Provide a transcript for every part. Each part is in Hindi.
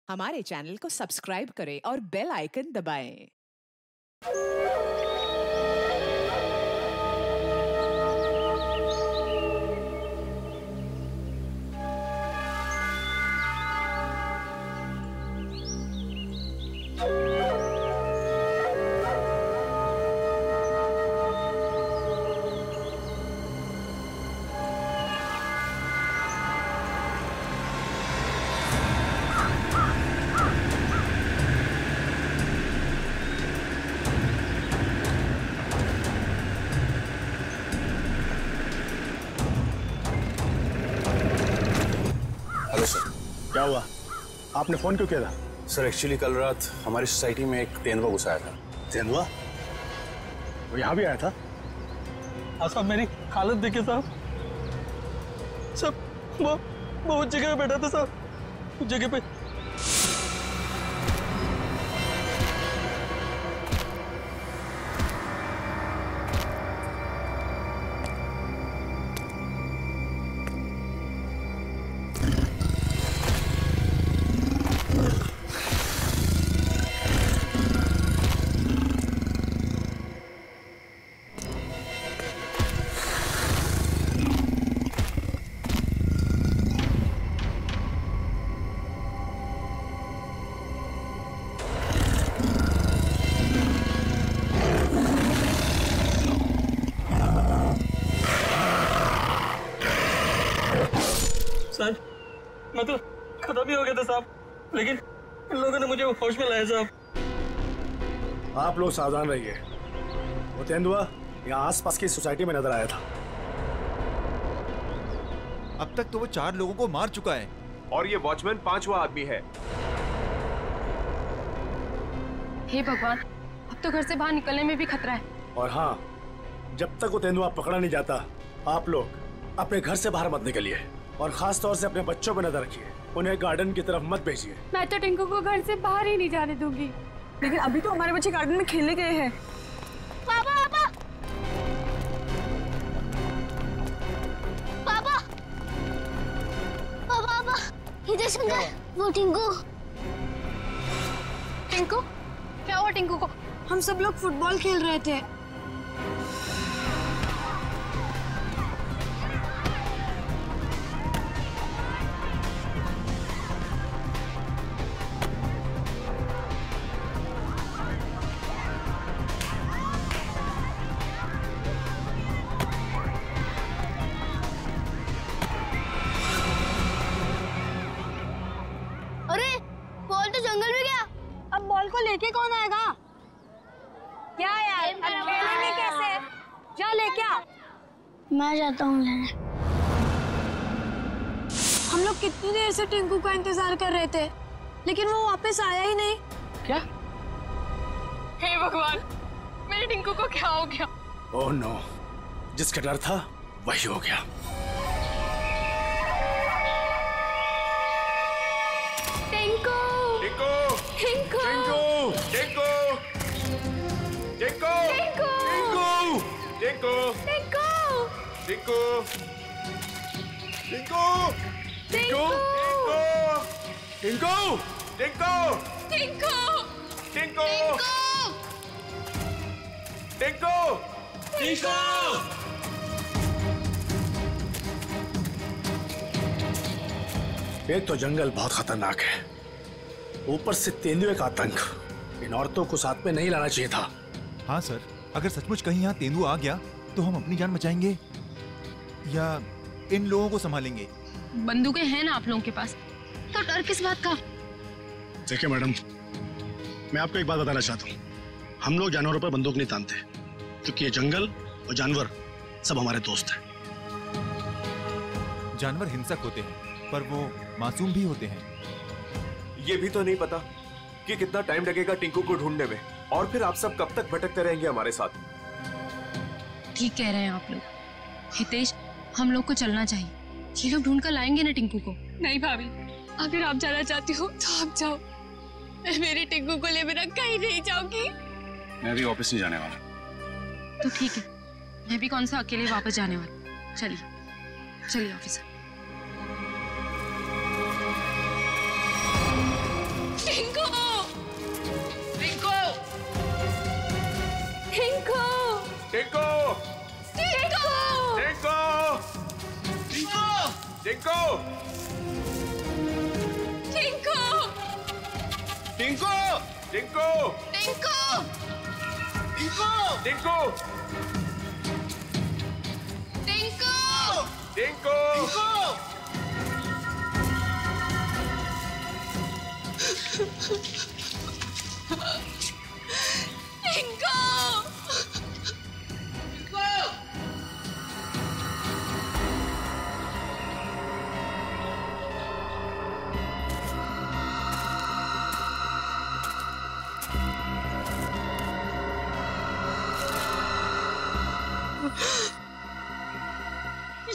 हमारे चैनल को सब्सक्राइब करें और बेल आइकन दबाएं। Hello sir. क्या हुआ? आपने फोन क्यों किया था? सर एक्चुअली कल रात हमारी सोसाइटी में एक तेंदुआ घुस आया था। तेंदुआ? वो यहाँ भी आया था? साहब मेरी हालत देखिए साहब। वो उस जगह पे बैठा था साहब, उस जगह पे। सर मैं तो खत्म ही हो गया था साहब, लेकिन इन लोगों ने मुझे होश में लाया साहब। आप लोग सावधान रहिए। वो तेंदुआ यहाँ आसपास की सोसाइटी में नजर आया था। अब तक तो वो 4 लोगों को मार चुका है और ये वॉचमैन 5वां आदमी है। हे भगवान, अब तो घर से बाहर निकलने में भी खतरा है। और हाँ, जब तक वो तेंदुआ पकड़ा नहीं जाता, आप लोग अपने घर से बाहर मत निकलिए और खास तौर से अपने बच्चों पर नजर रखिए। उन्हें गार्डन की तरफ मत भेजिए। मैं तो टिंकू को घर से बाहर ही नहीं जाने दूंगी। लेकिन अभी तो हमारे बच्चे गार्डन में खेलने गए हैं। पापा पापा पापा पापा पापा इधर सुनो, वो टिंकू। टिंकू? क्या हुआ टिंकू को? हम सब लोग फुटबॉल खेल रहे थे। अरे बॉल तो जंगल में गया। अब बॉल को लेके कौन आएगा? क्या यार, अब खेलेंगे कैसे? जा लेके आ। मैं जाता हूँ लेने। हम लोग कितनी देर से टिंकू का इंतजार कर रहे थे, लेकिन वो वापस आया ही नहीं। क्या? हे भगवान, मेरे टिंकू को क्या हो गया? ओह नो, जिसका डर था वही हो गया। टिंकू! टिंकू! टिंकू! टिंकू! टिंकू! टिंकू! टिंकू! टिंकू! टिंकू! टिंकू! टिंकू! टिंकू! टिंकू! टिंकू! टिंकू! टिंकू! टिंकू! एक तो जंगल बहुत खतरनाक है, ऊपर से तेंदुए का आतंक। इन औरतों को साथ में नहीं लाना चाहिए था। हाँ सर, अगर सचमुच कहीं यहाँ तेंदुआ आ गया तो हम अपनी जान बचाएंगे या इन लोगों को संभालेंगे? बंदूकें हैं ना आप लोगों के पास, तो डर किस बात का? देखिए मैडम, मैं आपको एक बात बताना चाहता हूँ। हम लोग जानवरों पर बंदूक नहीं तानते, क्योंकि ये जंगल और जानवर सब हमारे दोस्त हैं। जानवर हिंसक होते हैं, पर वो मासूम भी होते हैं। ये भी तो नहीं पता कि कितना टाइम लगेगा टिंकू को ढूंढने में, और फिर आप सब कब तक भटकते रहेंगे हमारे साथ। ठीक कह रहे हैं आप लोग। हितेश, हम लोग को चलना चाहिए। ये लोग ढूंढ कर लाएंगे ना टिंकू को। नहीं भाभी, अगर आप जाना चाहती हो तो आप जाओ। मैं मेरे टिंकू को ले बिना कहीं नहीं जाऊंगी। मैं भी ऑफिस नहीं जाने वाला। तो ठीक है, मैं भी कौन सा अकेले वापस जाने वाली। चलिए चलिए ऑफिस। टिंकू टिंकू टिंकू टिंकू टिंकू टिंकू टिंकू टिंकू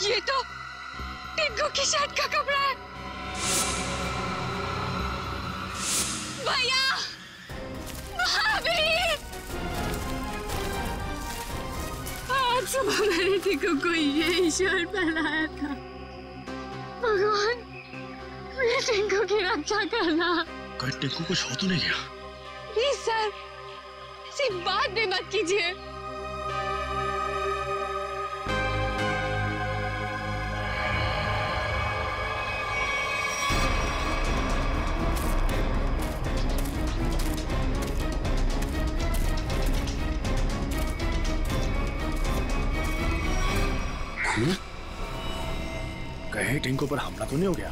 ये तो टिंकू की शर्ट का कपड़ा है। भैया, भाभी, आज सुबह मैंने टिंकू को यही शर्ट पहनाया था। भगवान, मेरे टिंकू की रक्षा करना। कहीं टिंकू कुछ हो तो नहीं गया? प्लीज सर, ऐसी बात भी मत कीजिए। कहीं टिंकू पर हमला तो नहीं हो गया?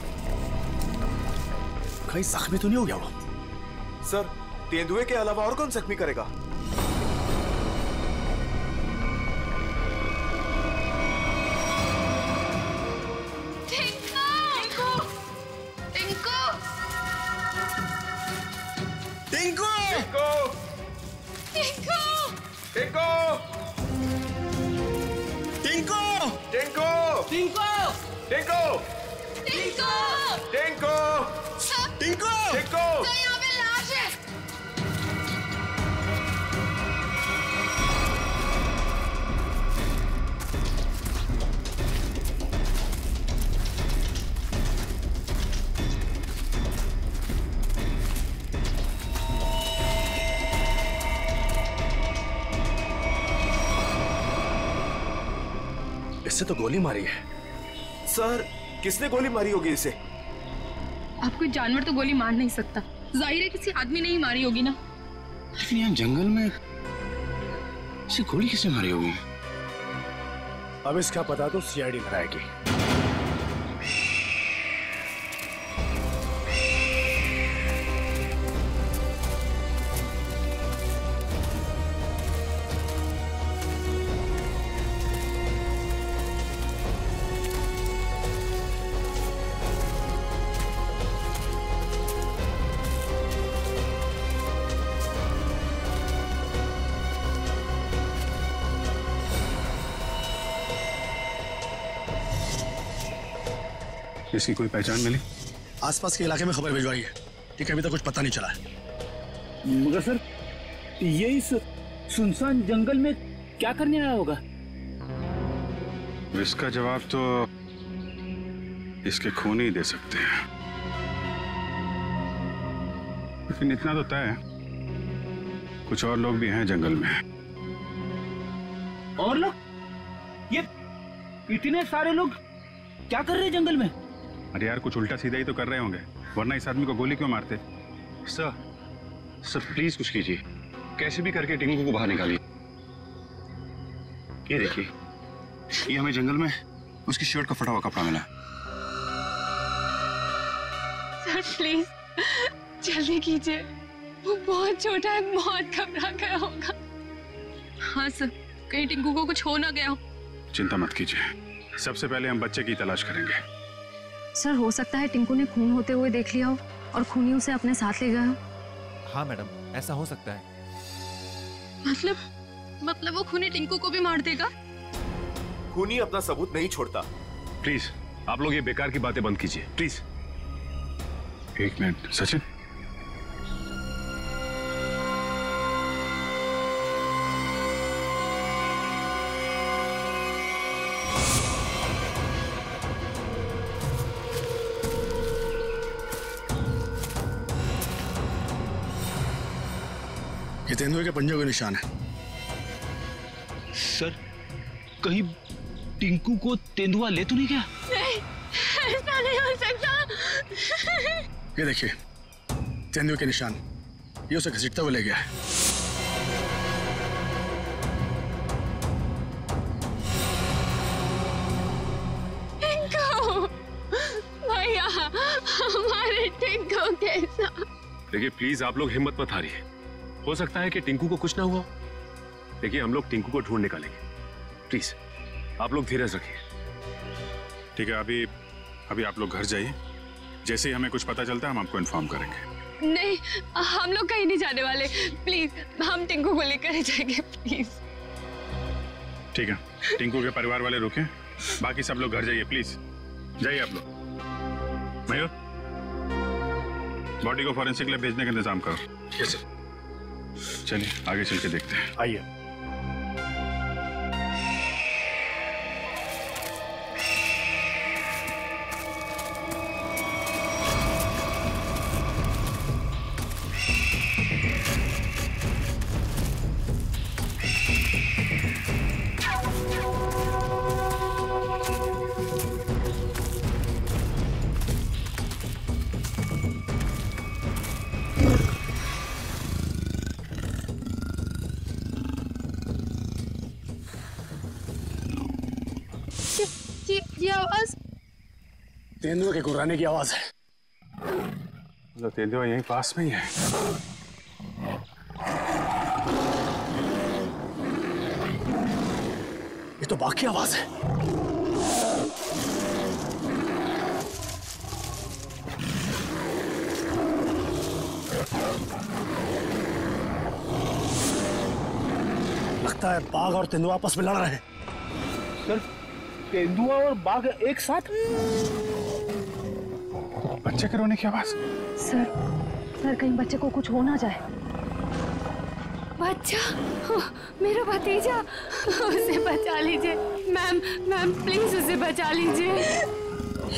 कहीं जख्मी तो नहीं हो गया वो? सर, तेंदुए के अलावा और कौन जख्मी करेगा? इससे तो गोली मारी है। सर, किसने गोली मारी होगी इसे? आप कोई जानवर तो गोली मार नहीं सकता। जाहिर है किसी आदमी ने ही मारी होगी ना। लेकिन यहाँ जंगल में इसे गोली किसने मारी होगी? अब इसका पता तो सीआईडी लगाएगी। इसकी कोई पहचान मिली? आसपास के इलाके में खबर भिजवाई है, ठीक है? अभी तक कुछ पता नहीं चला है। मगर सर, ये इस सुनसान जंगल में क्या करने आया होगा? इसका जवाब तो इसके खून ही दे सकते हैं। लेकिन इतना तो तय है, कुछ और लोग भी हैं जंगल में। और लोग? ये इतने सारे लोग क्या कर रहे हैं जंगल में? अरे यार, कुछ उल्टा सीधा ही तो कर रहे होंगे, वरना इस आदमी को गोली क्यों मारते? सर प्लीज कुछ कीजिए, कैसे भी करके टिंकू को बाहर निकालिए। ये देखिए, ये हमें जंगल में उसकी शर्ट का फटा हुआ कपड़ा मिला। सर प्लीज जल्दी कीजिए, वो बहुत छोटा है, बहुत घबरा गया होगा। हाँ सर, कहीं टिंकू को कुछ हो ना गया हो। चिंता मत कीजिए, सबसे पहले हम बच्चे की तलाश करेंगे। सर, हो सकता है टिंकू ने खून होते हुए देख लिया हो और खूनी उसे अपने साथ ले गया हो। हाँ मैडम, ऐसा हो सकता है। मतलब वो खूनी टिंकू को भी मार देगा? खूनी अपना सबूत नहीं छोड़ता। प्लीज आप लोग ये बेकार की बातें बंद कीजिए, प्लीज। एक मिनट सचिन, ये तेंदुए के पंजों के निशान है। सर, कहीं टिंकू को तेंदुआ ले तो नहीं गया? नहीं, ऐसा हो सकता। ये देखिए तेंदुए के निशान, ये उसे घसीटते हुए ले गया है। टिंकू भैया, हमारे टिंकू कैसा? देखिए प्लीज आप लोग हिम्मत मत हारिए, हो सकता है कि टिंकू को कुछ ना हुआ। देखिए हम लोग टिंकू को ढूंढ निकालेंगे, प्लीज आप लोग धीरज रखिए। ठीक है, अभी आप लोग घर जाइए, जैसे ही हमें कुछ पता चलता है हम आपको इन्फॉर्म करेंगे। नहीं, हम लोग कहीं नहीं जाने वाले, प्लीज हम टिंकू को लेकर ही जाएंगे, प्लीज। ठीक है, टिंकू के परिवार वाले रुके, बाकी सब लोग घर जाइए, प्लीज जाइए आप लोग। मयूर, बॉडी को फॉरेंसिक लैब भेजने का इंतजाम करो। Yes sir. चलिए आगे चल के देखते हैं। आइए। ये आवाज तेंदुए के गुर्राने की आवाज है। तो तेंदुआ यहीं पास में ही है। ये तो बाघ की आवाज है। लगता है बाघ और तेंदुआ आपस में लड़ रहे हैं। सर, तेंदुआ और बाघ एक साथ? बच्चे के रोने की आवाज। सर कहीं बच्चे को कुछ हो ना जाए। बच्चा, मेरा भतीजा, उसे बचा लीजिए मैम प्लीज उसे बचा लीजिए।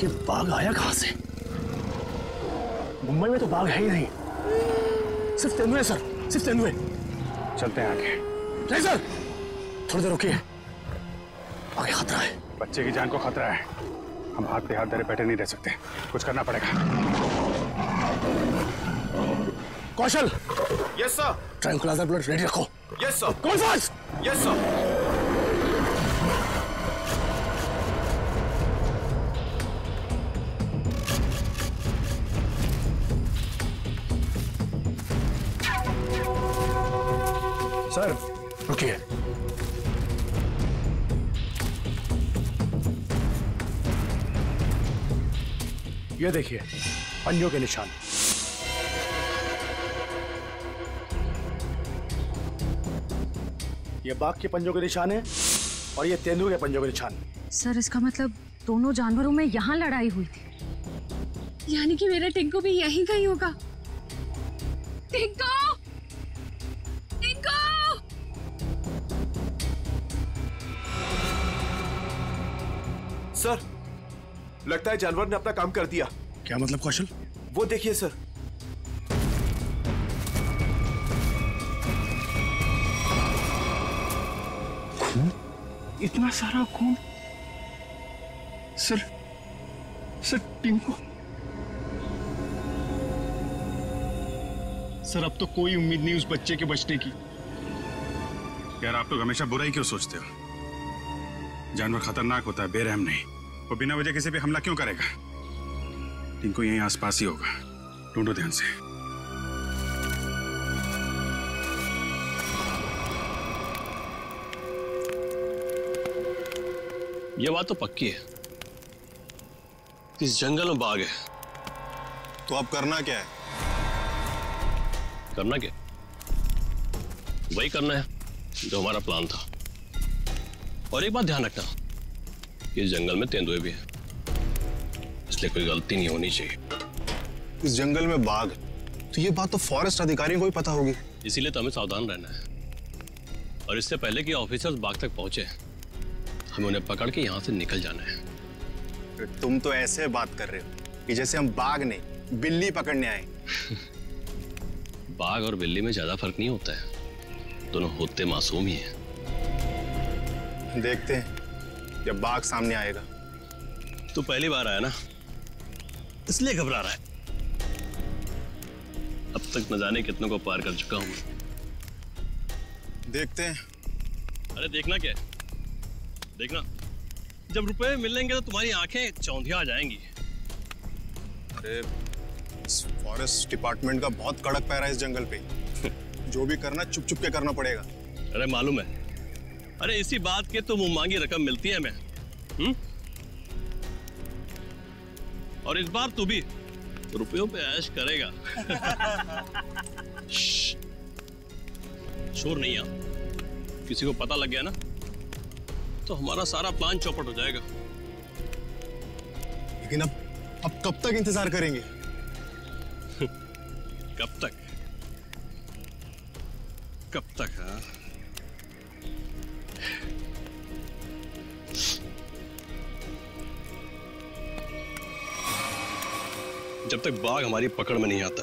ये बाघ आया कहां से? मुंबई में तो बाघ है ही नहीं, सिर्फ तेंदुए सर, सिर्फ तेंदुए। चलते हैं आगे। नहीं सर, थोड़ी देर रुकिए, आगे खतरा है। बच्चे की जान को खतरा है, हम हाथ पे हाथ धरे बैठे नहीं रह सकते, कुछ करना पड़ेगा। Kaushal. Yes sir. Tranquilizer blood ready रखो। Yes sir. कौन फास्ट? Yes sir. सर रुकिए। ये देखिए पंजों के निशान। ये बाघ के पंजों के निशान है और ये तेंदुए के पंजों के निशान। सर इसका मतलब दोनों जानवरों में यहाँ लड़ाई हुई थी। यानी कि मेरा टिंकू भी यहीं कहीं होगा। टिंकू! टिंकू! सर, लगता है जानवर ने अपना काम कर दिया। क्या मतलब कौशल? वो देखिए सर। खून? इतना सारा खून? सर टिंकू। सर अब तो कोई उम्मीद नहीं उस बच्चे के बचने की। यार आप लोग हमेशा बुराई क्यों सोचते हो? जानवर खतरनाक होता है, बेरहम नहीं। वो बिना वजह किसी पे हमला क्यों करेगा? टिंकू यहीं आसपास ही होगा, ढूंढो ध्यान से। ये बात तो पक्की है, इस जंगल में बाघ है। तो अब करना क्या है? करना क्या? वही करना है जो हमारा प्लान था। और एक बात ध्यान रखना, इस जंगल में तेंदुए भी हैं, इसलिए कोई गलती नहीं होनी चाहिए। इस जंगल में बाघ, तो ये बात तो फॉरेस्ट अधिकारियों को ही पता होगी। इसीलिए तो हमें सावधान रहना है, और इससे पहले कि ऑफिसर्स बाघ तक पहुंचे हमें उन्हें पकड़ के यहाँ से निकल जाना है। तुम तो ऐसे बात कर रहे हो कि जैसे हम बाघ नहीं बिल्ली पकड़ने आए। बाघ और बिल्ली में ज्यादा फर्क नहीं होता है, दोनों होते मासूम ही हैं। देखते हैं जब बाघ सामने आएगा। तू पहली बार आया ना, इसलिए घबरा रहा है। अब तक न जाने कितनों को पार कर चुका हूं मैं। देखते हैं। अरे देखना क्या है? देखना, जब रुपए मिलेंगे तो तुम्हारी आंखें चौंधिया आ जाएंगी। अरे फॉरेस्ट डिपार्टमेंट का बहुत कड़क पैरा है इस जंगल पे। जो भी करना चुप चुप के करना पड़ेगा। अरे मालूम है। अरे इसी बात के तो मुंह मांगी रकम मिलती है हमें। और इस बार तू भी रुपयों पे ऐश करेगा। शोर नहीं है। किसी को पता लग गया ना तो हमारा सारा प्लान चौपट हो जाएगा। लेकिन अब कब तक इंतजार करेंगे? कब तक? कब तक? हाँ, जब तक बाघ हमारी पकड़ में नहीं आता।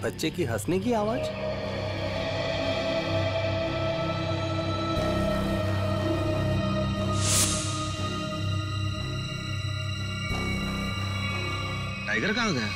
बच्चे की हंसने की आवाज। टाइगर कहाँ गया?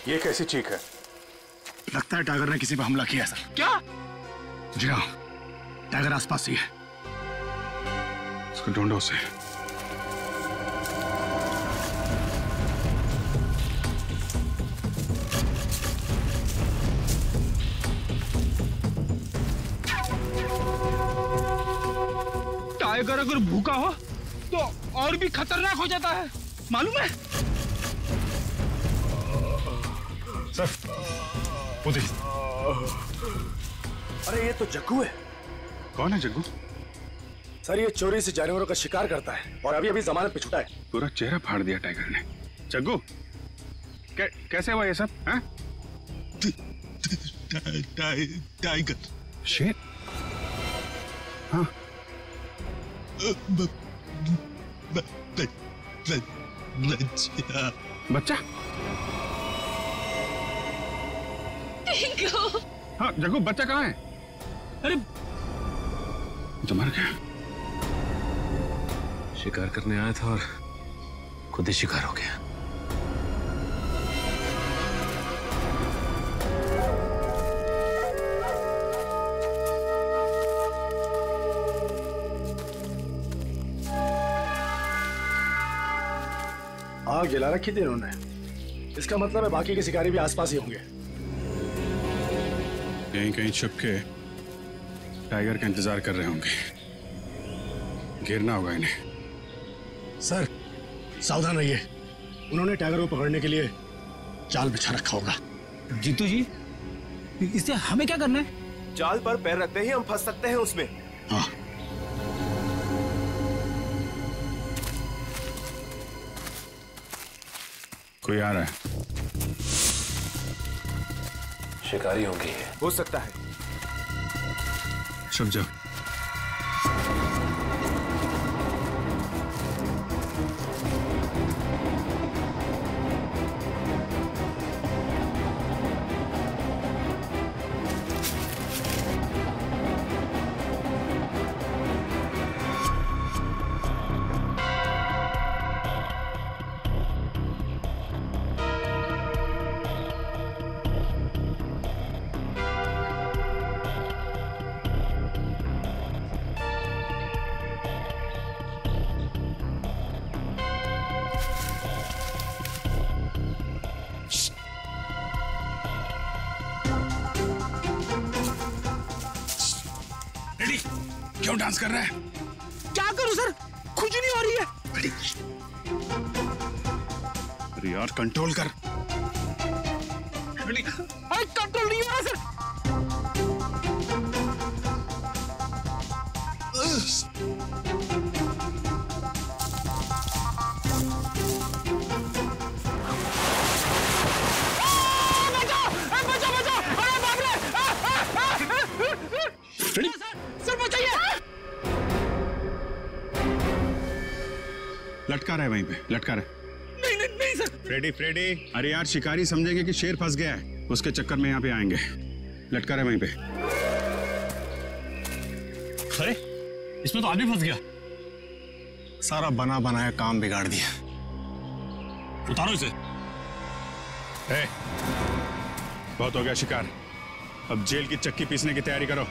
ये कैसी चीख है? लगता है टाइगर ने किसी पर हमला किया सर। क्या? जी हाँ, टाइगर आसपास ही है। उसको ढूंढो उसे। टाइगर अगर भूखा हो तो और भी खतरनाक हो जाता है, मालूम है? सर, वो देखिए। अरे ये तो जग्गू है। कौन है जग्गू? सर ये चोरी से जानवरों का शिकार करता है और अभी अभी जमानत पे छुटा है। पूरा चेहरा फाड़ दिया टाइगर ने। जग्गू कैसे हुआ ये सब? हैं? टाइगर शेर? हाँ। बच्चा? हाँ जग्गू, बच्चा कहाँ है? अरे तो मर गया। शिकार करने आया था और खुद ही शिकार हो गया। आग जला रखी थी इन्होंने। इसका मतलब है बाकी के शिकारी भी आसपास ही होंगे। कहीं कहीं छुप के टाइगर का इंतजार कर रहे होंगे। घेरना होगा इन्हें। सर सावधान रहिए, उन्होंने टाइगर को पकड़ने के लिए जाल बिछा रखा होगा। जीतू जी, इससे हमें क्या करना है? जाल पर पैर रखते ही हम फंस सकते हैं उसमें। हाँ। कोई आ रहा है। शिकारी होंगे। हो सकता है। छुप जाओ। क्यों डांस कर रहा है? क्या करूं सर, खुद नहीं हो रही है। अरे यार कंट्रोल कर। अरे कंट्रोल नहीं हो रहा सर। लटका रहा है वहीं पे, लटका रहा है। नहीं सर। फ्रेडी, अरे यार शिकारी समझेंगे कि शेर फंस गया है, उसके चक्कर में यहाँ पे आएंगे। लटका रहा है वहीं पे। अरे इसमें तो आदमी फंस गया। सारा बना बनाया काम बिगाड़ दिया। उतारो इसे। बहुत हो गया शिकार, अब जेल की चक्की पीसने की तैयारी करो।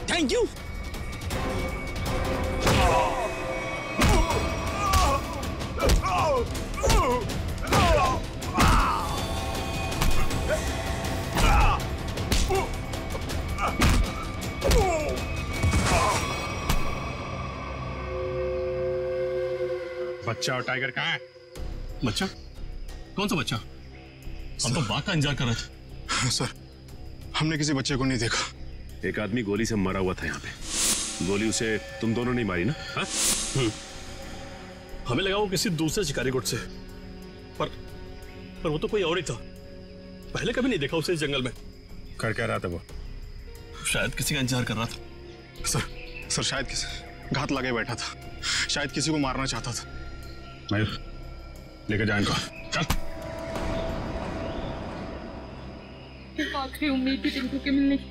Thank you. बच्चा और टाइगर कहाँ है? बच्चा? कौन सा बच्चा? हम तो बाघ का इंतजार कर रहे थे। सर, हमने किसी बच्चे को नहीं देखा। एक आदमी गोली से मरा हुआ था यहाँ पे। गोली उसे तुम दोनों नहीं मारी ना? हमें लगा वो किसी दूसरे शिकारी गुट से, पर वो तो कोई और ही था। पहले कभी नहीं देखा उसे इस जंगल में। कर क्या रहा था वो? शायद किसी का इंतजार कर रहा था। सर शायद किसी घात लगे बैठा था, शायद किसी को मारना चाहता था। मयूर लेकर जा इनको, चल। आखिरी उम्मीद थी टिंकू के मिलने की,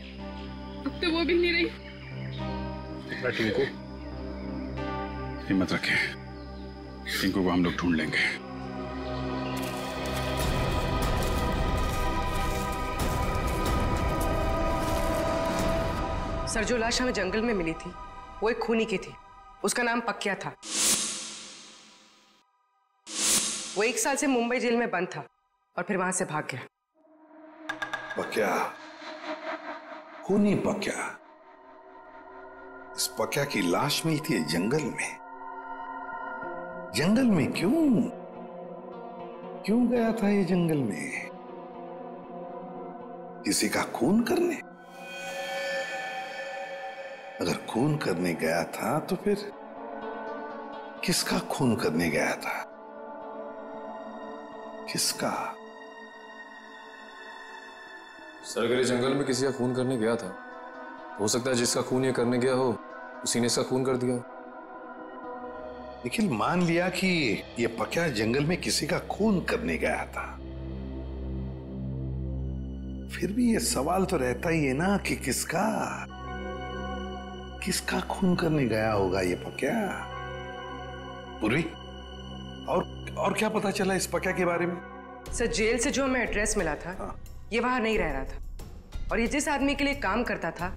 अब तो वो भी नहीं रही। टिंकू हिम्मत रखे, टिंकू को हम लोग ढूंढ लेंगे। सर, जो लाश हमें जंगल में मिली थी वो एक खूनी की थी। उसका नाम पक्या था। वो 1 साल से मुंबई जेल में बंद था और फिर वहां से भाग गया। पक्या, खूनी पक्या। इस पक्या की लाश मिलती है जंगल में। जंगल में क्यों गया था ये जंगल में? किसी का खून करने? अगर खून करने गया था तो फिर किसका खून करने गया था? किसका? सर, अगर ये जंगल में किसी का खून करने गया था, हो सकता है जिसका खून ये करने गया हो उसी ने इसका खून कर दिया। निखिल, मान लिया कि ये पक्या जंगल में किसी का खून करने गया था, फिर भी ये सवाल तो रहता ही है ना कि किसका खून करने गया होगा ये पक्या? पूर्वी, और क्या पता चला इस पक्या के बारे में? सर, जेल से जो हमें एड्रेस मिला था, ये वहां नहीं रह रहा था और ये जिस आदमी के लिए काम करता था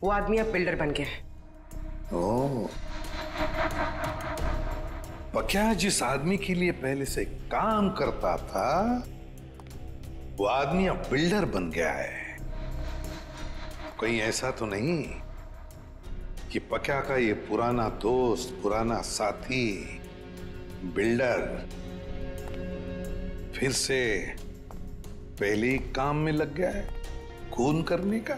वो आदमी अब बिल्डर बन गया है। ओह, पक्या जिस आदमी के लिए पहले से काम करता था वो आदमी अब बिल्डर बन गया है। कहीं ऐसा तो नहीं कि पक्या का ये पुराना दोस्त, पुराना साथी बिल्डर फिर से पहले ही काम में लग गया है खून करने का?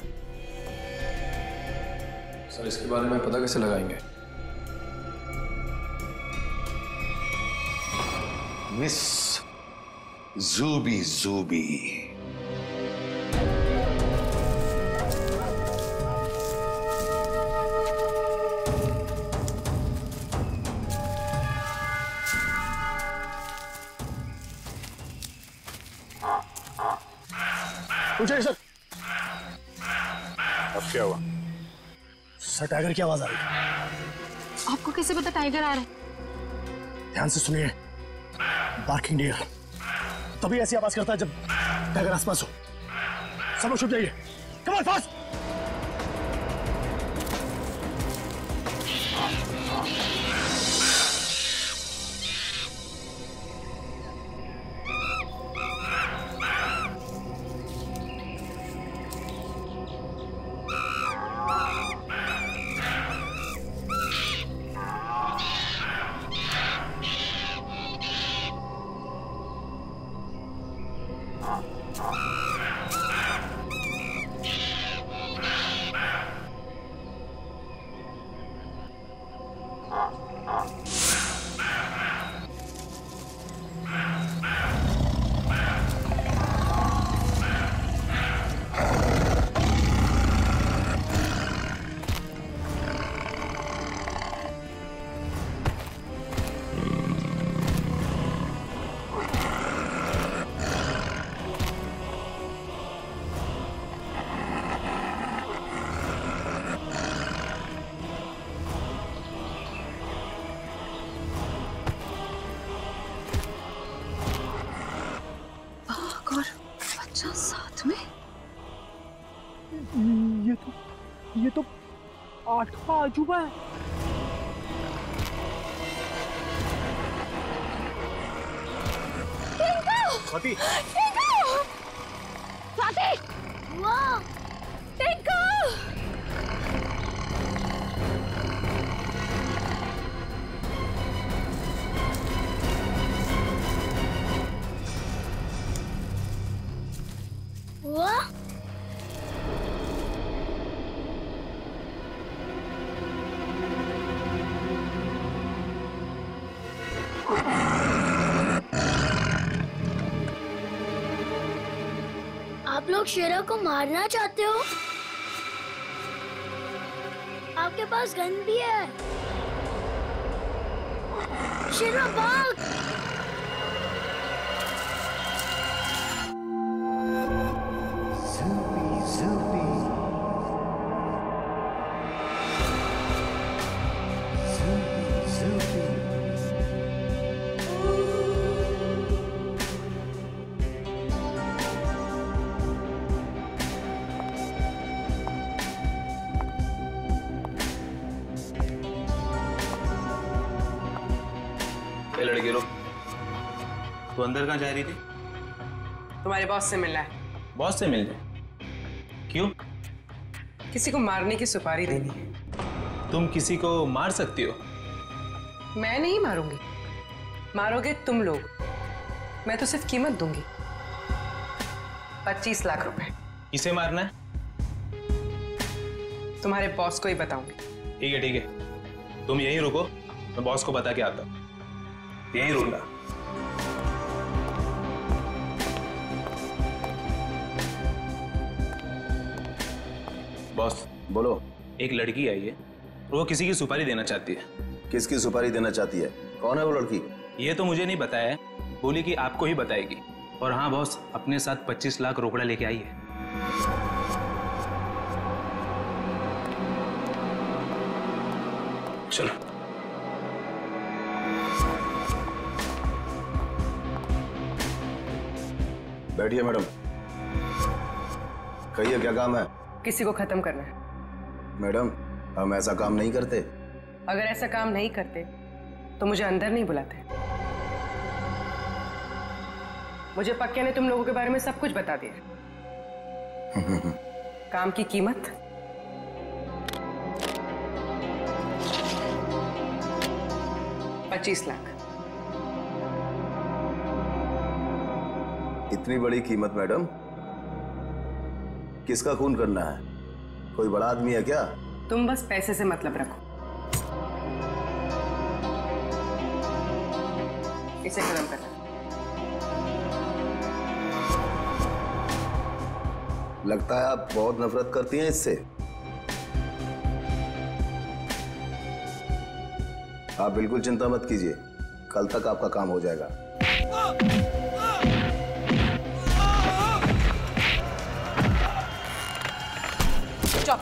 सर, इसके बारे में पता कैसे लगाएंगे? मिस जूबी। पूछिए सर। अब क्या हुआ? सर, टाइगर की आवाज आ रही है। आपको कैसे पता टाइगर आ रहा है? ध्यान से सुनिए। बार्किंग डियर तभी ऐसी आवाज करता है जब टाइगर आसपास हो। सब लोग छुप जाइए। Come on, fast. ये तो 8वां अजूबा है। स्वाति, स्वाति, वाह, टिंकू। वाह, लोग शेरा को मारना चाहते हो? आपके पास गन भी है। शेरा भाग! लड़के लोग, तू अंदर कहाँ जा रही थी? तुम्हारे बॉस से मिलना है। बॉस से मिलने? क्यों? किसी को मारने की सुपारी देनी है। तुम किसी को मार सकती हो? मैं नहीं मारूंगी, मारोगे तुम लोग। मैं तो सिर्फ कीमत दूंगी, 25 लाख रुपए। किसे मारना है? तुम्हारे बॉस को ही बताऊंगी। ठीक है ठीक है, तुम यहीं रुको, मैं बॉस को बता के आता हूँ। यहीं रुकना। बॉस बोलो। एक लड़की आई है, वो किसी की सुपारी देना चाहती है। किसकी सुपारी देना चाहती है? कौन है वो लड़की? ये तो मुझे नहीं बताया है, बोली कि आपको ही बताएगी। और हाँ बॉस, अपने साथ 25 लाख रोकड़ा लेके आई है। चलो। बैठिए मैडम। कहिए क्या काम है? किसी को खत्म करना है। मैडम, हम ऐसा काम नहीं करते। अगर ऐसा काम नहीं करते तो मुझे अंदर नहीं बुलाते। मुझे पक्के ने तुम लोगों के बारे में सब कुछ बता दिया। काम की कीमत 25 लाख। इतनी बड़ी कीमत मैडम? किसका खून करना है? कोई बड़ा आदमी है क्या? तुम बस पैसे से मतलब रखो। इसे खत्म करना। लगता है आप बहुत नफरत करती हैं इससे। आप बिल्कुल चिंता मत कीजिए, कल तक आपका काम हो जाएगा। चुप।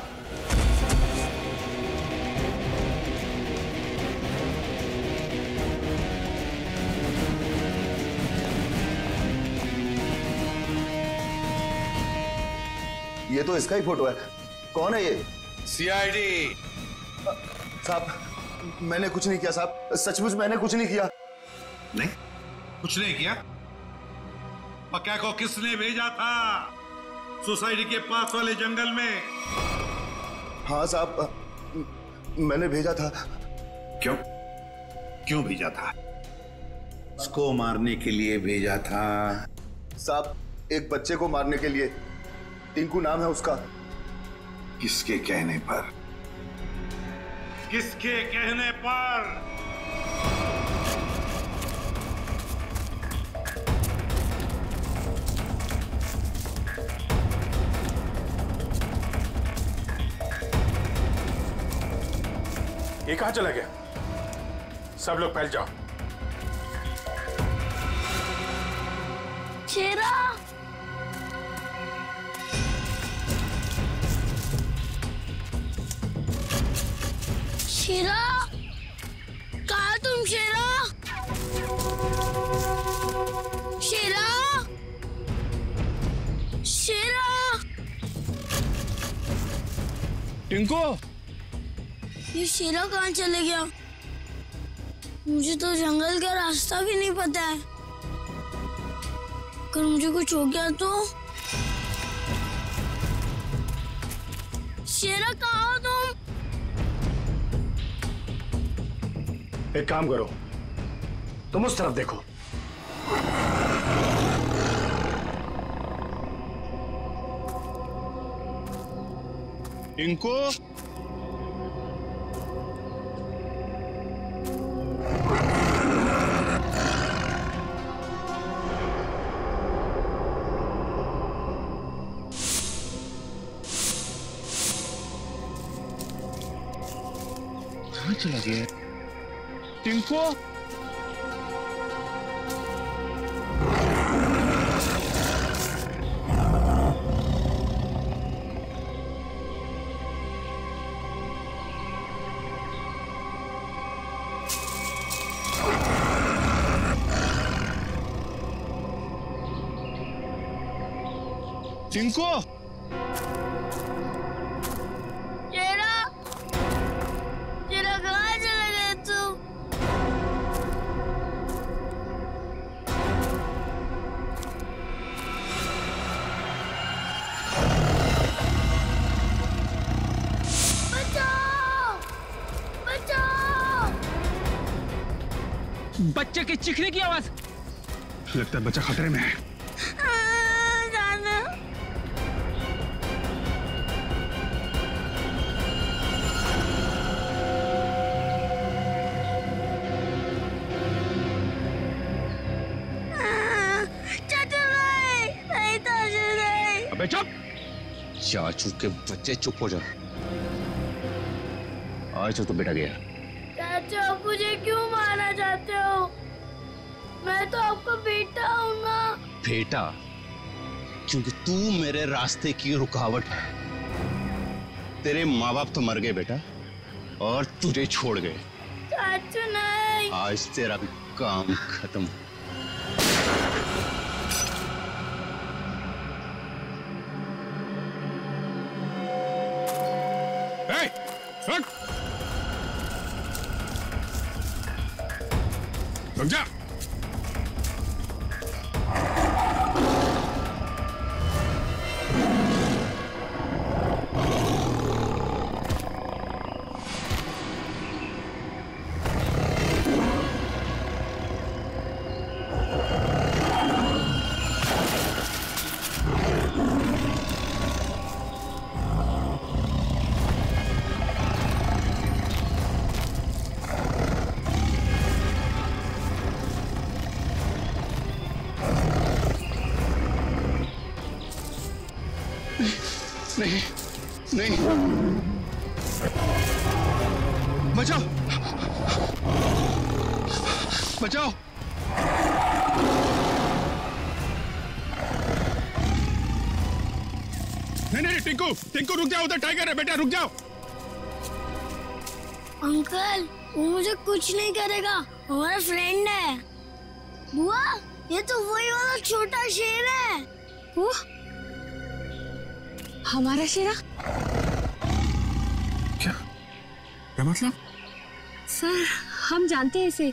ये तो इसका ही फोटो है। कौन है ये? सीआईडी। साहब, मैंने कुछ नहीं किया साहब, सचमुच मैंने कुछ नहीं किया। नहीं, कुछ नहीं किया? पक्का को किसने भेजा था सोसाइटी के पास वाले जंगल में? हाँ साहब, मैंने भेजा था। क्यों? क्यों भेजा था? उसको मारने के लिए भेजा था? साहब, एक बच्चे को मारने के लिए। टिंकू नाम है उसका। किसके कहने पर? किसके कहने पर? ये कहां चला गया? सब लोग फैल जाओ। शेरा! शेरा! कहाँ तुम शेरा? शेरा! शेरा! टिंकू! ये शेरा कहाँ चले गया? मुझे तो जंगल का रास्ता भी नहीं पता है। अगर मुझे कुछ हो गया तो? शेरा कहाँ हो तुम? एक काम करो, तुम उस तरफ देखो। इनको कहाँ चला गया? टिंकू, टिंकू, शेरा, शेरा कहाँ चला गया तू? बचाओ! बचाओ! बच्चे के चीखने की आवाज। लगता है बच्चा खतरे में है। अबे चुप! चाचू के बच्चे चुप हो जाओ। आज तो बेटा गया। चाचू, आप मुझे क्यों मारना चाहते हो? मैं तो आपका बेटा हूँ ना। बेटा? क्योंकि तू मेरे रास्ते की रुकावट है। तेरे माँ बाप तो मर गए बेटा, और तुझे छोड़ गए। चाचू नहीं। आज तेरा भी काम खत्म। रुक जा। नहीं, नहीं, बचाओ, बचाओ। नहीं, टिंकू, टिंकू रुक जाओ, उधर टाइगर है बेटा, रुक जाओ। अंकल, वो मुझे कुछ नहीं करेगा, हमारा फ्रेंड है। बुआ, ये तो वही वाला छोटा शेर है। वो हमारा शेरा? क्या मतलब? सर, हम जानते हैं इसे।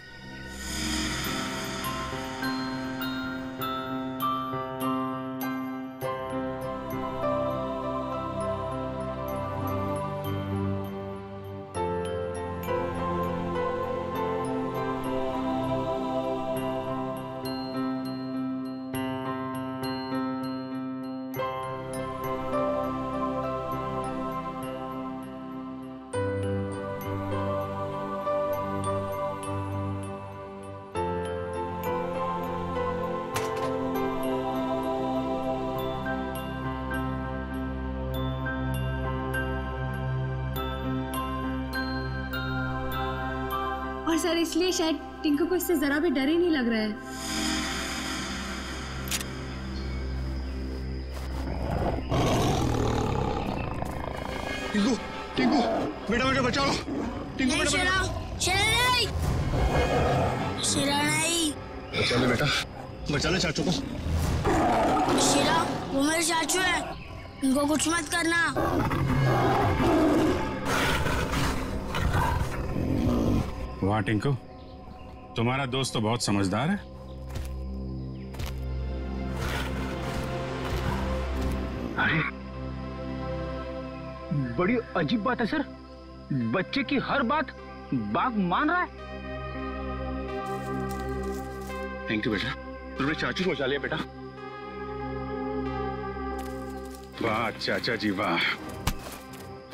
और सर, इसलिए शायद टिंकू को इससे जरा भी डर ही नहीं लग रहा है। टिंकू, टिंकू, बेटा बेटा बचाओ। टिंकू बेटा शेरा, शेरा नहीं, शेरा नहीं। बचा ले बेटा, बचा ले चाचू को। शेरा, वो मेरे चाचू है, उनको कुछ मत करना। वाह टिंकू, तुम्हारा दोस्त तो बहुत समझदार है। अरे, बड़ी अजीब बात है सर, बच्चे की हर बात बाघ मान रहा है। थैंक यू बेटा, तुमने चाचू को बचा लिया बेटा। वाह चाचा जी वाह,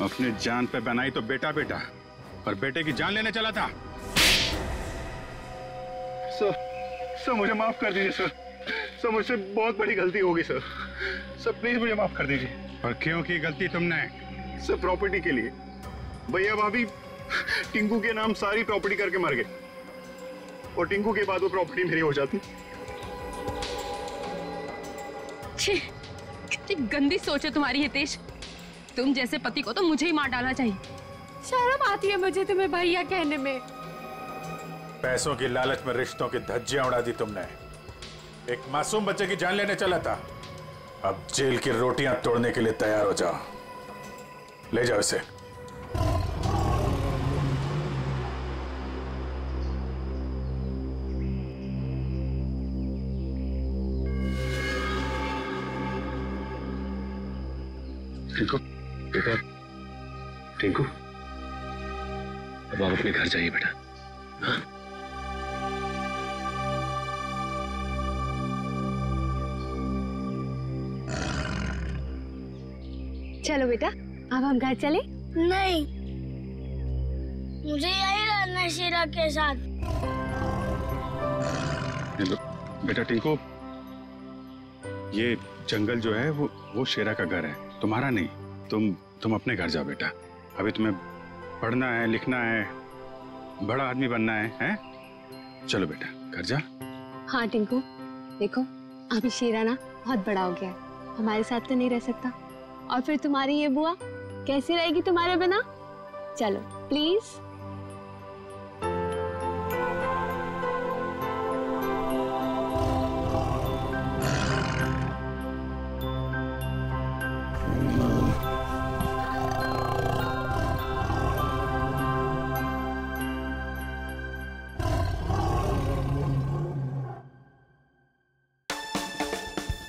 अपने जान पे बनाई तो बेटा बेटा, और बेटे की जान लेने चला था। सर मुझे माफ कर दीजिए सर, मुझसे बहुत बड़ी गलती होगी सर, प्लीज मुझे माफ कर दीजिए। और क्यों की गलती तुमने? सर प्रॉपर्टी के लिए। भैया भाभी टिंकू के नाम सारी प्रॉपर्टी करके मर गए और टिंकू के बाद वो प्रॉपर्टी मेरी हो जाती। छी, कितनी गंदी सोच है तुम्हारी हितेश। तुम जैसे पति को तो मुझे ही मार डालना चाहिए। शर्म आती है मुझे तुम्हें भैया कहने में। पैसों की लालच में रिश्तों की धज्जियां उड़ा दी तुमने। एक मासूम बच्चे की जान लेने चला था, अब जेल की रोटियां तोड़ने के लिए तैयार हो जाओ। ले जाओ इसे। टिंकू, बेटा, टिंकू, अब आप अपने घर जाइए बेटा। हाँ? चलो बेटा, अब हम घर चले। नहीं, मुझे यही रहना है शीला के साथ। बेटा टिंकू, ये जंगल जो है वो शेरा का घर है, तुम्हारा नहीं। तुम अपने घर जाओ बेटा। अभी तुम्हें पढ़ना है, लिखना है, बड़ा आदमी बनना है, हैं? चलो बेटा घर जा। हाँ टिंकू, देखो अभी शेरा ना बहुत बड़ा हो गया है, हमारे साथ तो नहीं रह सकता। और फिर तुम्हारी ये बुआ कैसी रहेगी तुम्हारे बिना? चलो प्लीज।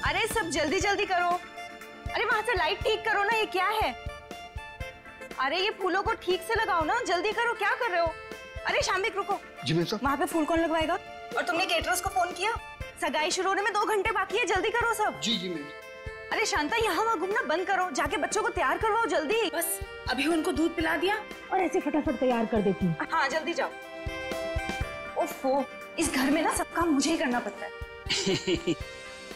अरे सब जल्दी जल्दी करो। अरे वहां से लाइट ठीक करो ना, ये क्या है? अरे ये फूलों को ठीक से लगाओ ना, जल्दी करो, क्या कर रहे हो? अरे शाम्बिक रुको। जी मैम साहब। वहां पे फूल कौन लगवाएगा? और तुमने केटरर्स को फोन किया? सगाई शुरू होने में 2 घंटे बाकी है, जल्दी करो सब। जी जी मैम। अरे शांता, यहाँ वहाँ घूमना बंद करो, जाके बच्चों को तैयार करवाओ जल्दी। बस अभी उनको दूध पिला दिया और ऐसे फटाफट तैयार कर देती हूँ। हाँ जल्दी जाओ। ओफो, इस घर में ना सब काम मुझे ही करना पड़ता है।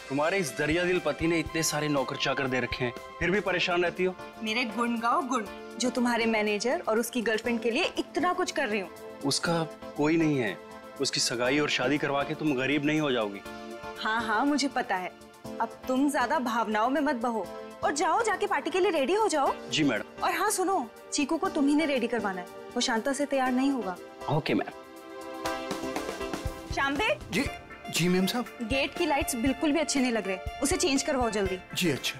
तुम्हारे इस दरिया दिल पति ने इतने सारे नौकर चाकर दे रखे हैं, फिर भी परेशान रहती हो। मेरे गुण गाओ गुण, जो तुम्हारे मैनेजर और उसकी गर्लफ्रेंड के लिए इतना कुछ कर रही हूँ। उसका कोई नहीं है, उसकी सगाई और शादी करवा के तुम गरीब नहीं हो जाओगी। हाँ हाँ मुझे पता है, अब तुम ज्यादा भावनाओं में मत बहो और जाओ, जाके पार्टी के लिए रेडी हो जाओ। जी मैडम। और हाँ सुनो, चीकू को तुम ही ने रेडी करवाना है, वो शांता से तैयार नहीं होगा। Okay ma'am. शाम्बिक। जी जी मैम साहब। गेट की लाइट्स बिल्कुल भी अच्छे नहीं लग रहे, उसे चेंज करवाओ जल्दी। जी अच्छा।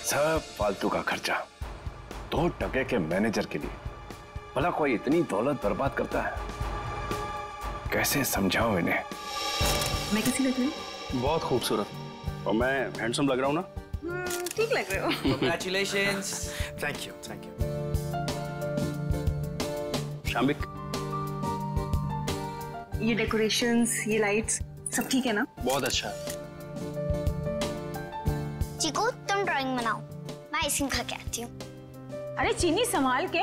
सब फालतू का खर्चा 2 टके के मैनेजर के लिए। भला कोई इतनी दौलत बर्बाद करता है? कैसे समझाओ इन्हें? मैं कैसी लग रही हूँ? बहुत खूबसूरत। और मैं हैंडसम लग रहा हूँ ना? ठीक लग रहे हो। Congratulations। Thank you thank you. Shambik, ये डेकोरेशंस, ये लाइट्स सब ठीक है ना? बहुत अच्छा। चीकू तुम ड्राइंग बनाओ, मैं आइसक्रीम खा के आती हूँ। अरे चीनी संभाल के।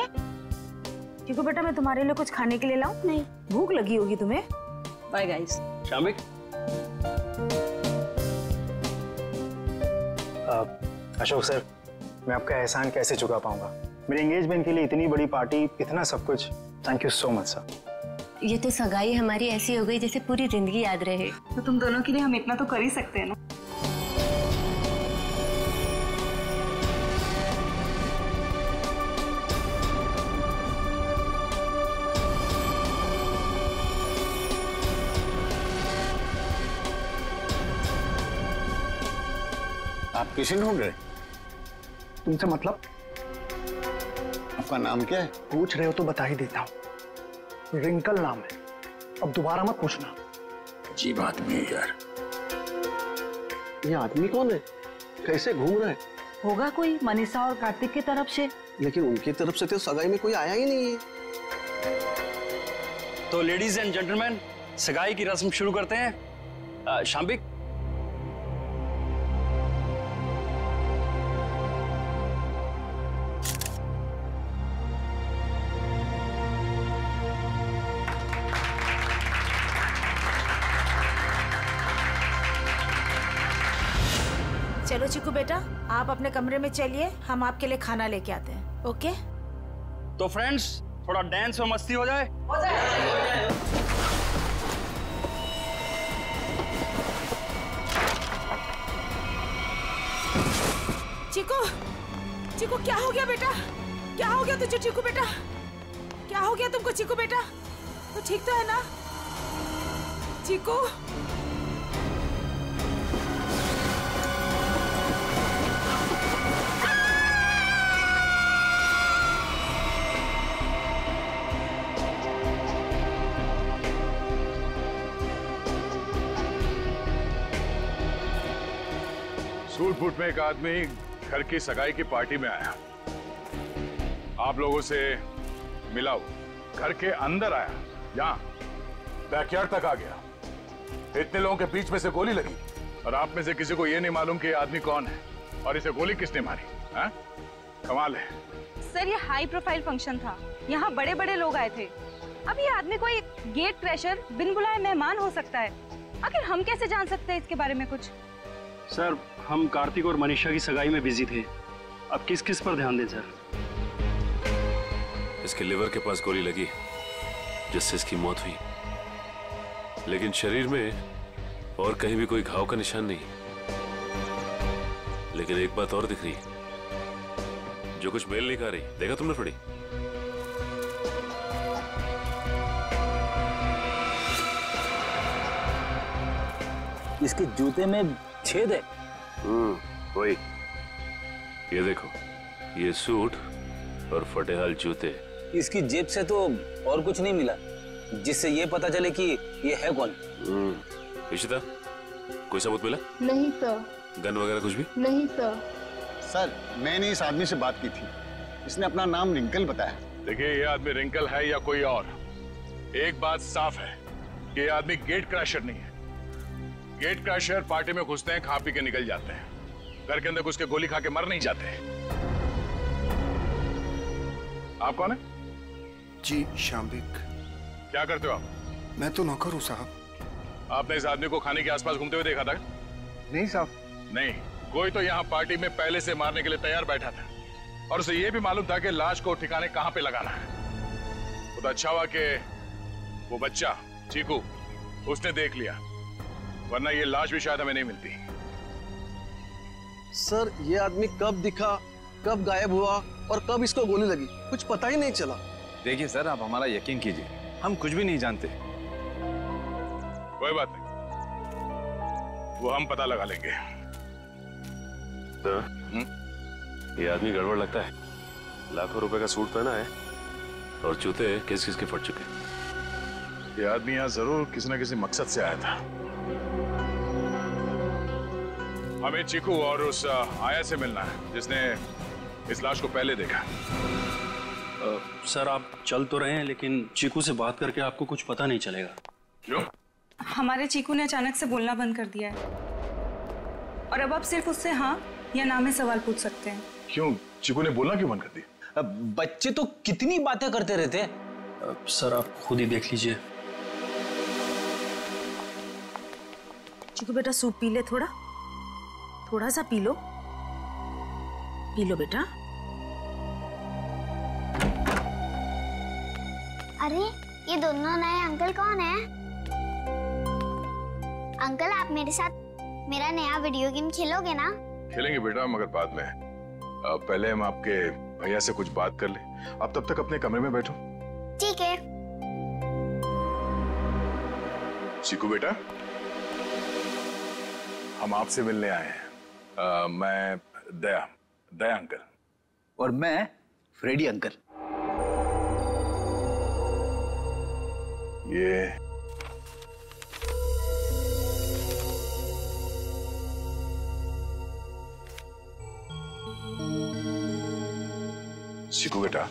चीकू बेटा, मैं तुम्हारे लिए कुछ खाने के लिए लाऊं? नहीं, भूख लगी होगी तुम्हें। Bye guys. Shambik, Ashok sir, मैं आपका एहसान कैसे चुका पाऊंगा? मेरे एंगेजमेंट के लिए इतनी बड़ी पार्टी, इतना सब कुछ। Thank you so much sir. ये तो सगाई हमारी ऐसी हो गई जैसे पूरी जिंदगी याद रहे। तो तुम दोनों के लिए हम इतना तो कर ही सकते हैं ना। आप किसी ढूंढ रहे? तुमसे मतलब? आपका नाम क्या है? पूछ रहे हो तो बता ही देता हूँ, रिंकल नाम है, अब दोबारा मत पूछना। अजीब आदमी है यार। ये आदमी कौन है? कैसे घूम रहा है? होगा कोई मनीषा और कार्तिक की तरफ से। लेकिन उनकी तरफ से तो सगाई में कोई आया ही नहीं है। तो लेडीज एंड जेंटलमैन, सगाई की रस्म शुरू करते हैं। शाम्बिक, चलो चिकू बेटा, आप अपने कमरे में चलिए, हम आपके लिए खाना लेके आते हैं। ओके? तो फ्रेंड्स, थोड़ा डांस और मस्ती हो जाए। चिकू, चिकू क्या हो गया बेटा? क्या हो गया तुझे चिकू बेटा? क्या हो गया तुमको चिकू बेटा? तो ठीक तो है ना चिकू? सूट बूट में एक आदमी घर की सगाई की पार्टी में आया, आप लोगों से मिला, घर के अंदर आया, यहाँ बैकयार्ड तक आ गया, इतने लोगों के बीच में से गोली लगी और आप में से किसी को ये नहीं मालूम कि ये आदमी कौन है और इसे गोली किसने मारी? हाँ? कमाल है। सर ये हाई प्रोफाइल फंक्शन था, यहाँ बड़े बड़े लोग आए थे। अब ये आदमी कोई गेट क्रैशर, बिन बुलाए मेहमान हो सकता है। आखिर हम कैसे जान सकते हैं इसके बारे में कुछ? सर, हम कार्तिक और मनीषा की सगाई में बिजी थे, अब किस किस पर ध्यान दें सर? इसके लिवर के पास गोली लगी जिससे इसकी मौत हुई, लेकिन शरीर में और कहीं भी कोई घाव का निशान नहीं। लेकिन एक बात और दिख रही है जो कुछ मेल नहीं खा रही। देखा तुमने थोड़ी? इसके जूते में छेद है। वही, ये देखो, ये सूट और फटेहाल जूते। इसकी जेब से तो और कुछ नहीं मिला जिससे ये पता चले कि ये है कौन। इशिता, कोई सबूत मिला? नहीं सर। गन वगैरह कुछ भी? नहीं सर। सर, मैंने इस आदमी से बात की थी, इसने अपना नाम रिंकल बताया। देखिए, ये आदमी रिंकल है या कोई और, एक बात साफ है कि ये आदमी गेट क्रैशर नहीं है। गेट क्रैशर पार्टी में घुसते हैं, खा पी के निकल जाते हैं, घर के अंदर घुस के गोली खा के मर नहीं जाते। आप कौन है? जी, शाम्बिक। क्या करते हो आप? मैं तो नौकर हूँ साहब। आपने इस आदमी को खाने के आसपास घूमते हुए देखा था? नहीं साहब। नहीं, कोई तो यहाँ पार्टी में पहले से मारने के लिए तैयार बैठा था और उसे ये भी मालूम था कि लाश को ठिकाने कहाँ पे लगाना है। तो अच्छा हुआ कि वो बच्चा चीकू उसने देख लिया, वरना ये लाश भी शायद हमें नहीं मिलती। सर, ये आदमी कब दिखा, कब गायब हुआ और कब इसको गोली लगी, कुछ पता ही नहीं चला। देखिए सर, आप हमारा यकीन कीजिए, हम कुछ भी नहीं जानते। कोई बात नहीं, वो हम पता लगा लेंगे। तो ये आदमी गड़बड़ लगता है। लाखों रुपए का सूट पहना है और जूते किस किस के फट चुके। ये आदमी यहाँ जरूर किसी न किसी मकसद से आया था। हमें चीकू और उस आया से मिलना है जिसने इस लाश को पहले देखा। सर, आप चल तो रहे हैं लेकिन चीकू से बात करके आपको कुछ पता नहीं चलेगा। क्यों? हमारे चीकू ने अचानक से बोलना बंद कर दिया है और अब आप सिर्फ उससे हाँ या ना में सवाल पूछ सकते हैं। क्यों? चीकू ने बोलना क्यों बंद कर दिया? बच्चे तो कितनी बातें करते रहते हैं। सर, आप खुद ही देख लीजिए। चीकू बेटा, सूप पी ले, थोड़ा सा पी लो बेटा। अरे, ये दोनों नए अंकल कौन है? अंकल, आप मेरे साथ मेरा नया वीडियो गेम खेलोगे ना? खेलेंगे बेटा, मगर बाद में। पहले हम आपके भैया से कुछ बात कर ले। आप तब तक अपने कमरे में बैठो। ठीक है। चीकू बेटा, हम आपसे मिलने आए हैं। मैं दया अंकल। और मैं फ्रेडी अंकल। ये चीकू बेटा,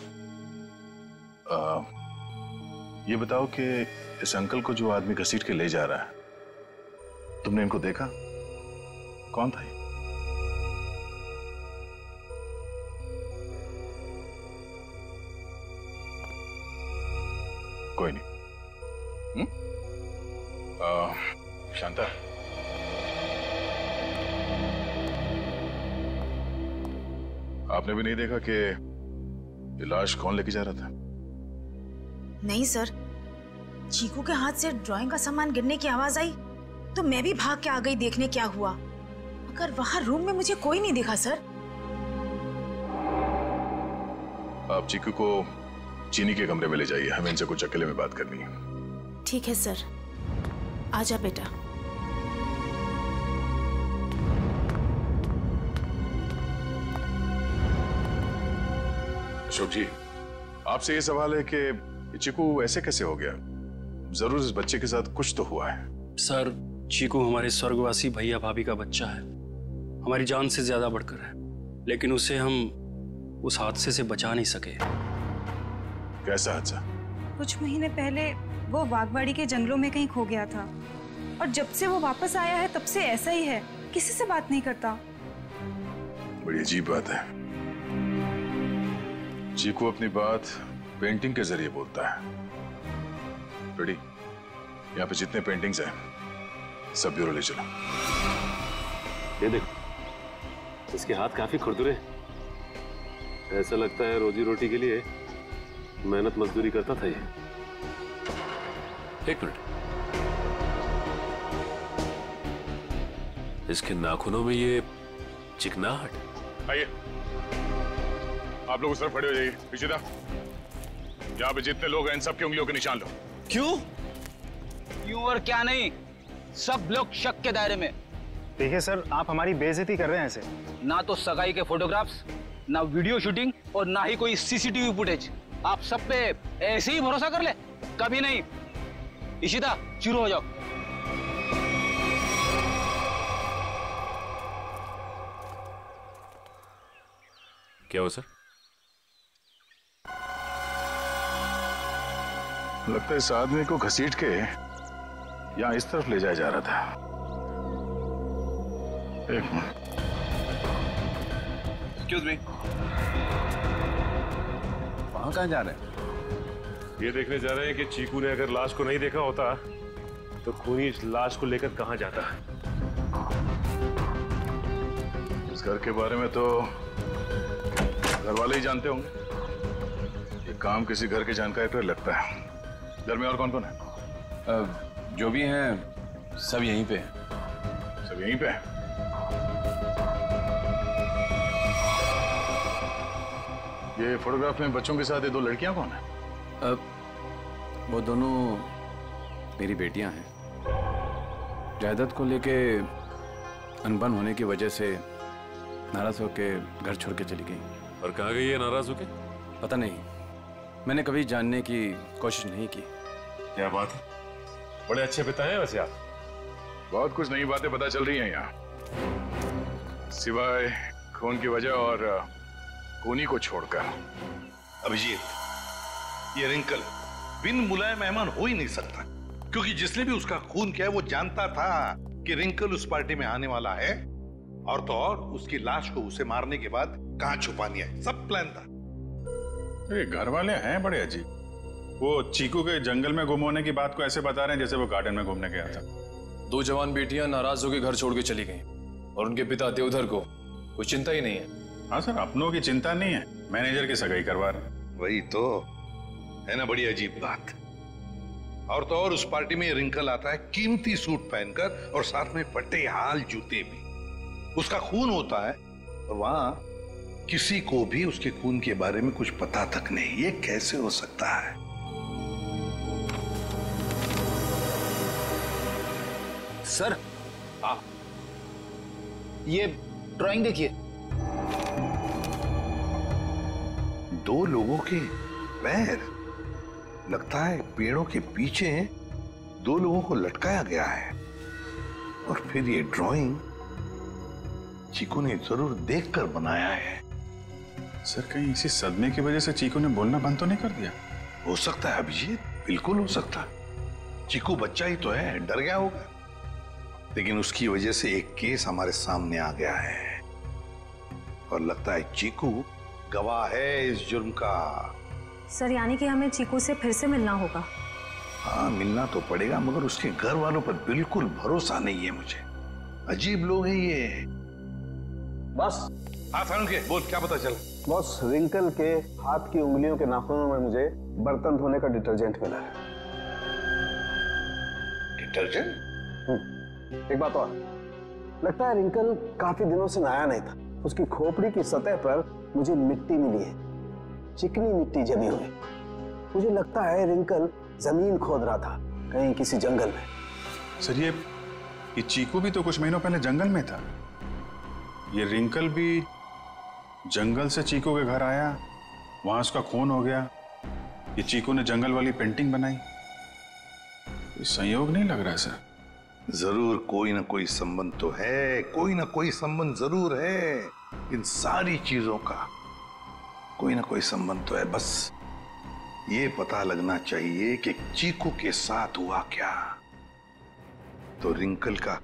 ये बताओ कि इस अंकल को जो आदमी घसीट के ले जा रहा है, तुमने इनको देखा? कौन था ये? कोई नहीं। शांता, आपने भी नहीं देखा कि ये लाश कौन लेके जा रहा था? नहीं सर, चीकू के हाथ से ड्राइंग का सामान गिरने की आवाज आई तो मैं भी भाग के आ गई देखने क्या हुआ, मगर वहां रूम में मुझे कोई नहीं दिखा सर। आप चीकू को चीनी के कमरे में ले जाइए, हमें इनसे कुछ अकेले में बात करनी है। ठीक है सर, आजा बेटा। अशोक जी, आपसे ये सवाल है कि चीकू ऐसे कैसे हो गया? जरूर इस बच्चे के साथ कुछ तो हुआ है। सर, चीकू हमारे स्वर्गवासी भैया भाभी का बच्चा है, हमारी जान से ज्यादा बढ़कर है, लेकिन उसे हम उस हादसे से बचा नहीं सके। कैसा हादसा? कुछ महीने पहले वो बागवाड़ी के जंगलों में कहीं खो गया था और जब से वो वापस आया है तब से ऐसा ही है, किसी से बात नहीं करता। बड़ी अजीब बात है। चीकू अपनी बात पेंटिंग के जरिए बोलता है। रेडी, यहाँ पे जितने पेंटिंग्स हैं सब ब्यूरो ले चलो। ये देखो, इसके हाथ काफी खुरदुरे, ऐसा लगता है रोजी रोटी के लिए मेहनत मजदूरी करता था ये। एक मिनट, इसके नाखूनों में ये चिकनाहट। आइए, आप लोग उस तरफ खड़े हो जाइए। इशिता, यहाँ पे जितने लोग हैं इन सबकी उंगलियों के निशान लो। क्यों? क्यों और क्या नहीं, सब लोग शक के दायरे में। देखिए सर, आप हमारी बेइज्जती कर रहे हैं ऐसे। ना तो सगाई के फोटोग्राफ्स, ना वीडियो शूटिंग और ना ही कोई सीसीटीवी फुटेज। आप सब पे ऐसे ही भरोसा कर ले? कभी नहीं। इशिता, शुरू हो जाओ। क्या हो सर? लगता है इस आदमी को घसीट के यहाँ इस तरफ ले जाया जा रहा था। एक मिनट। एक्सक्यूज मी, वहां कहाँ जा रहे हैं? ये देखने जा रहे हैं कि चीकू ने अगर लाश को नहीं देखा होता तो खूनी इस लाश को लेकर कहां जाता। इस घर के बारे में तो घर वाले ही जानते होंगे। ये काम किसी घर के जानकारी पर लगता है। घर में और कौन कौन है? जो भी हैं सब यहीं पे हैं। सब यहीं पे हैं? ये फोटोग्राफ में बच्चों के साथ ये दो लड़कियां कौन है? वो दोनों मेरी बेटियां हैं। जायदाद को लेके अनबन होने की वजह से नाराज होके घर छोड़ के चली गई। और कहाँ गई है नाराज होके? पता नहीं, मैंने कभी जानने की कोशिश नहीं की। क्या बात है, बड़े अच्छे पिता हैं वैसे आप। बहुत कुछ नई बातें पता चल रही हैं यहाँ, सिवाय खून की वजह और खूनी को छोड़कर। अभिजीत, ये रिंकल बिन बुलाए मेहमान हो ही नहीं सकता, क्योंकि जिसने भी उसका खून किया है वो जानता था कि रिंकल उस पार्टी में आने वाला है, और तो और उसकी लाश को उसे मारने के बाद कहां छुपानी है, सब प्लान था। ये घर वाले हैं बड़े अजीब। वो चीकू के जंगल में गुम होने की बात को ऐसे बता रहे हैं जैसे वो गार्डन में घूमने गया था। दो जवान बेटियां नाराज होकर घर छोड़ के चली गई और उनके पिता देवधर को कोई चिंता ही नहीं है। हाँ सर, अपनों की चिंता नहीं है, मैनेजर की सगाई करवा रहे। वही तो है ना, बड़ी अजीब बात। और तो और उस पार्टी में रिंकल आता है कीमती सूट पहनकर और साथ में फटे हाल जूते भी। उसका खून होता है और वहां किसी को भी उसके खून के बारे में कुछ पता तक नहीं। ये कैसे हो सकता है? सर, ये ड्राइंग देखिए। दो लोगों के पैर, लगता है पेड़ों के पीछे दो लोगों को लटकाया गया है। और फिर ये ड्राइंग चीकू ने जरूर देखकर बनाया है। सर, कहीं इसी सदमे की वजह से चीकू ने बोलना बंद तो नहीं कर दिया? हो सकता है अभिजीत, बिल्कुल हो सकता है। चीकू बच्चा ही तो है, डर गया होगा। लेकिन उसकी वजह से एक केस हमारे सामने आ गया है और लगता है चीकू गवाह है इस जुर्म का। सर, यानी कि हमें चीकू से फिर से मिलना होगा? हाँ, मिलना तो पड़ेगा, मगर उसके घर वालों पर बिल्कुल भरोसा नहीं है मुझे। अजीब लोग हैं ये। बस। हाँ, के बोल, क्या पता चला? बॉस, रिंकल के हाथ की उंगलियों के नाखूनों में मुझे बर्तन धोने का डिटर्जेंट मिला है। डिटर्जेंट? एक बात और, लगता है रिंकल काफी दिनों से नहाया नहीं था। उसकी खोपड़ी की सतह पर मुझे मिट्टी मिली है, चिकनी मिट्टी जमी हुई। मुझे लगता है रिंकल जमीन खोद रहा था कहीं किसी जंगल में। सर ये चीकू भी तो कुछ महीनों पहले जंगल में था। ये रिंकल भी जंगल से चीकू के घर आया, वहां उसका खून हो गया। ये चीकू ने जंगल वाली पेंटिंग बनाई। ये संयोग नहीं लग रहा सर। जरूर कोई ना कोई संबंध तो है, कोई ना कोई संबंध जरूर है। इन सारी चीजों का कोई ना कोई संबंध तो है। बस ये पता लगना चाहिए कि चीकू के साथ हुआ क्या, तो रिंकल का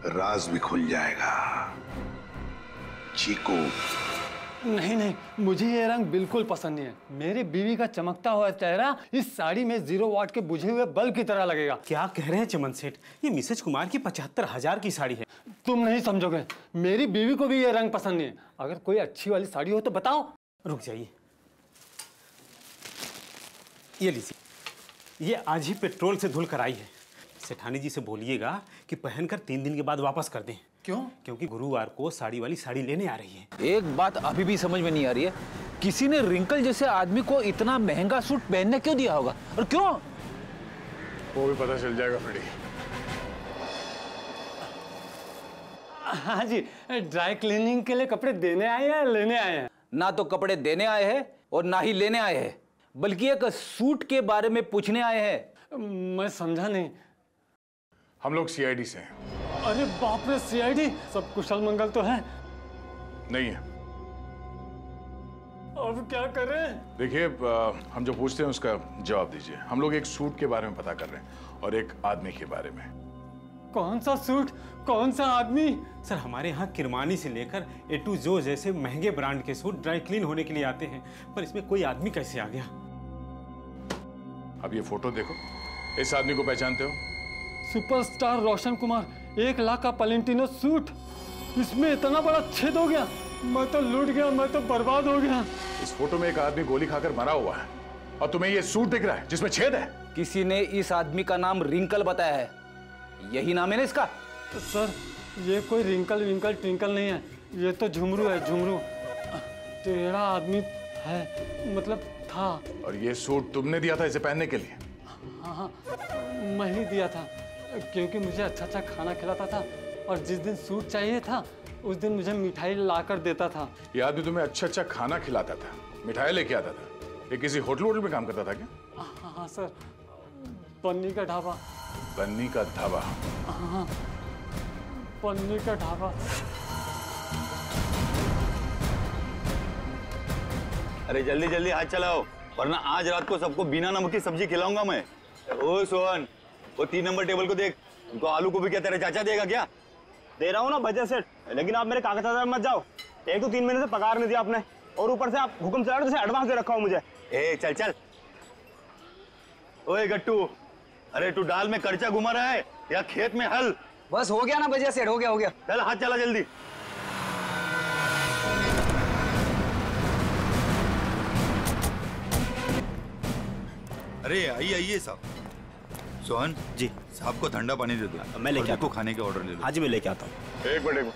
राज भी खुल जाएगा। चीकू। नहीं नहीं, मुझे ये रंग बिल्कुल पसंद नहीं है। मेरी बीवी का चमकता हुआ चेहरा इस साड़ी में 0 वाट के बुझे हुए बल्ब की तरह लगेगा। क्या कह रहे हैं चमन सेठ? ये मिसेज कुमार की 75,000 की साड़ी है। तुम नहीं समझोगे, मेरी बीवी को भी ये रंग पसंद नहीं है। अगर कोई अच्छी वाली साड़ी हो तो बताओ। रुक जाइए, ये लीजिए, ये आज ही पेट्रोल से धुल कर आई है। सेठानी जी से बोलिएगा कि पहनकर 3 दिन के बाद वापस कर दें। क्यों? क्योंकि गुरुवार को साड़ी वाली साड़ी लेने आ रही है। एक बात अभी भी समझ में नहीं आ रही है, किसी ने रिंकल जैसे आदमी को इतना महंगा सूट पहनने क्यों दिया होगा और क्यों? वो भी पता चल जाएगा फ्रेडी। हाँ जी, ड्राई क्लीनिंग के लिए कपड़े देने आए हैं या लेने आए हैं? ना तो कपड़े देने आए हैं और ना ही लेने आए हैं, बल्कि एक सूट के बारे में पूछने आए हैं। मैं समझा नहीं। हम लोग सीआईडी से हैं। अरे बाप रे, सीआईडी? सब कुशल मंगल तो है? नहीं है। अब क्या करें? देखिए, हम जो पूछते हैं उसका जवाब दीजिए। हम लोग एक सूट के बारे में पता कर रहे हैं और एक आदमी के बारे में। कौन सा सूट, कौन सा आदमी? सर हमारे यहाँ किरमानी से लेकर A to Z जैसे महंगे ब्रांड के सूट ड्राई क्लीन होने के लिए आते हैं, पर इसमें कोई आदमी कैसे आ गया? अब ये फोटो देखो, इस आदमी को पहचानते हो? सुपरस्टार रोशन कुमार, 1 लाख का पलेंटिनो सूट, इसमें इतना बड़ा छेद हो गया। मैं तो लूट गया, मैं तो बर्बाद हो गया। इस फोटो में एक आदमी गोली खाकर मरा हुआ है और तुम्हें ये सूट दिख रहा है जिसमें छेद है। किसी ने इस आदमी का नाम रिंकल बताया है, यही नाम है ना इसका? सर ये कोई रिंकल विंकल ट्विंकल नहीं है, ये तो झुमरू है, झुमरू। टेढ़ा आदमी है, मतलब था। और ये सूट तुमने दिया था इसे पहनने के लिए? हाँ, मैं ही दिया था, क्योंकि मुझे अच्छा अच्छा खाना खिलाता था और जिस दिन सूट चाहिए था उस दिन मुझे मिठाई लाकर देता था। ये आदमी तुम्हें अच्छा अच्छा खाना खिलाता था, मिठाई लेके आता था। ये किसी होटल में काम करता था क्या? हाँ सर, पन्नी का ढाबा। पन्नी का ढाबा? हाँ, पन्नी का ढाबा। अरे जल्दी जल्दी हाथ चलाओ, वरना आज रात को सबको बिना नमक की सब्जी खिलाऊंगा मैं। ओ सोहन, वो 3 नंबर टेबल को देख, उनको आलू को भी क्या तेरा चाचा देगा क्या? दे रहा हूँ ना भैया सेठ, लेकिन आप मेरे कागजात मत जाओ। एक तो 3 महीने से पगार नहीं दिया आपने, और ऊपर से आप हुक्म चला रहे, एडवांस दे रखा हो मुझे। ए चल चल। ओए गट्टू, अरे तू डाल में कर्चा घुमा रहा है या खेत में हल? बस हो गया ना भैया सेठ, हो गया हो गया। चल हाथ चला जल्दी। अरे आइए आइए साहब। सोहन जी, साहब को ठंडा पानी दे दो। मैं लेके आता हूं। खाने के ऑर्डर ले लो। हाँ जी, मैं लेके आता हूँ। एक मिनट,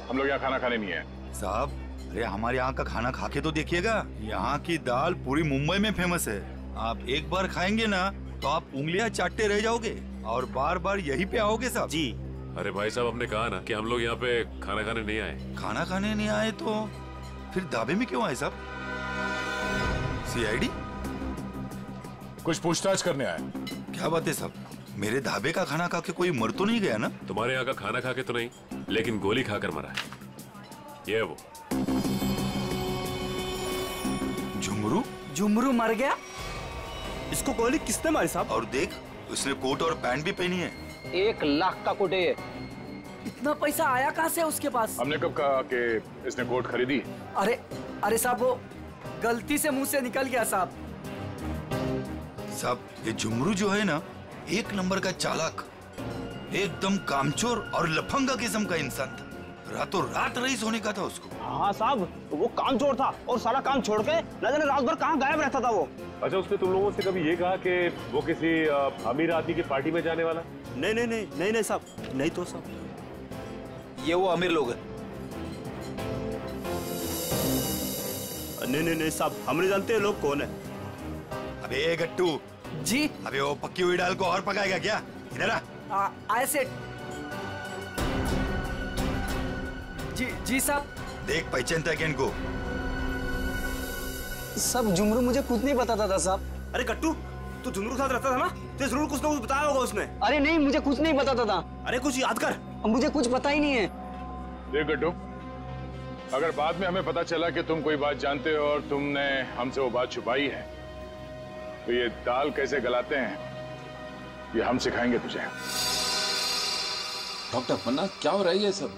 हम लोग यहाँ खाना खाने नहीं है साहब। अरे हमारे यहाँ का खाना खा के तो देखिएगा, यहाँ की दाल पूरी मुंबई में फेमस है। आप एक बार खाएंगे ना तो आप उंगलियां चाटते रह जाओगे और बार बार यहीं पे आओगे साहब जी। अरे भाई साहब, हमने कहा ना कि हम लोग यहाँ पे खाना खाने नहीं आए। खाना खाने नहीं आए तो फिर ढाबे में क्यों आए साहब? सीआईडी? कुछ पूछताछ करने आए। क्या बात है साहब, मेरे ढाबे का खाना खा के कोई मर तो नहीं गया ना? तुम्हारे यहाँ का खाना खा के तो नहीं, लेकिन गोली खाकर मरा है। ये वो झुमरू। झुमरू मर गया? इसको गोली किसने मारी साहब? और देख, उसने कोट और पैंट भी पहनी है। 1 लाख का कोट है ये। इतना पैसा आया कहाँ से उसके पास? हमने कब कहा कि इसने कोट खरीदी? अरे साहब, वो गलती से मुंह से निकल गया साहब। साहब ये झुमरू जो है ना, 1 नंबर का चालाक, एकदम कामचोर और लफंगा किस्म का इंसान था। रातों रात रईस होने का था उसको। हाँ साहब, वो काम चोर था और सारा काम छोड़ के न जाने रात भर कहाँ गायब रहता था वो। अच्छा, उसने तुम लोगों से कभी ये कहा कि वो किसी अमीर आदमी की पार्टी में जाने वाला? नहीं साहब, नहीं तो साहब, ये वो अमीर लोग हैं। नहीं साहब, हम नहीं जानते लोग कौन है। अबे गट्टू जी। अबे वो पक्की हुई दाल को और पकाएगा क्या? इधर आ। आए सेठ। जी साहब। देख पहचानता है इनको? सब झुमरू मुझे कुछ नहीं पता था साहब। अरे कट्टू, तू झुमरू के साथ रहता था ना, तो जरूर कुछ ना कुछ बताया होगा उसने। अरे नहीं, मुझे कुछ नहीं पता था। अरे कुछ याद कर, मुझे कुछ पता ही नहीं है। देख गट्टू, अगर बाद में हमें पता चला कि तुम कोई बात जानते हो और तुमने हमसे वो बात छुपाई है, तो ये दाल कैसे गलाते हैं ये हम सिखाएंगे तुझे। डॉक्टर पन्ना, क्या हो रहा है ये सब?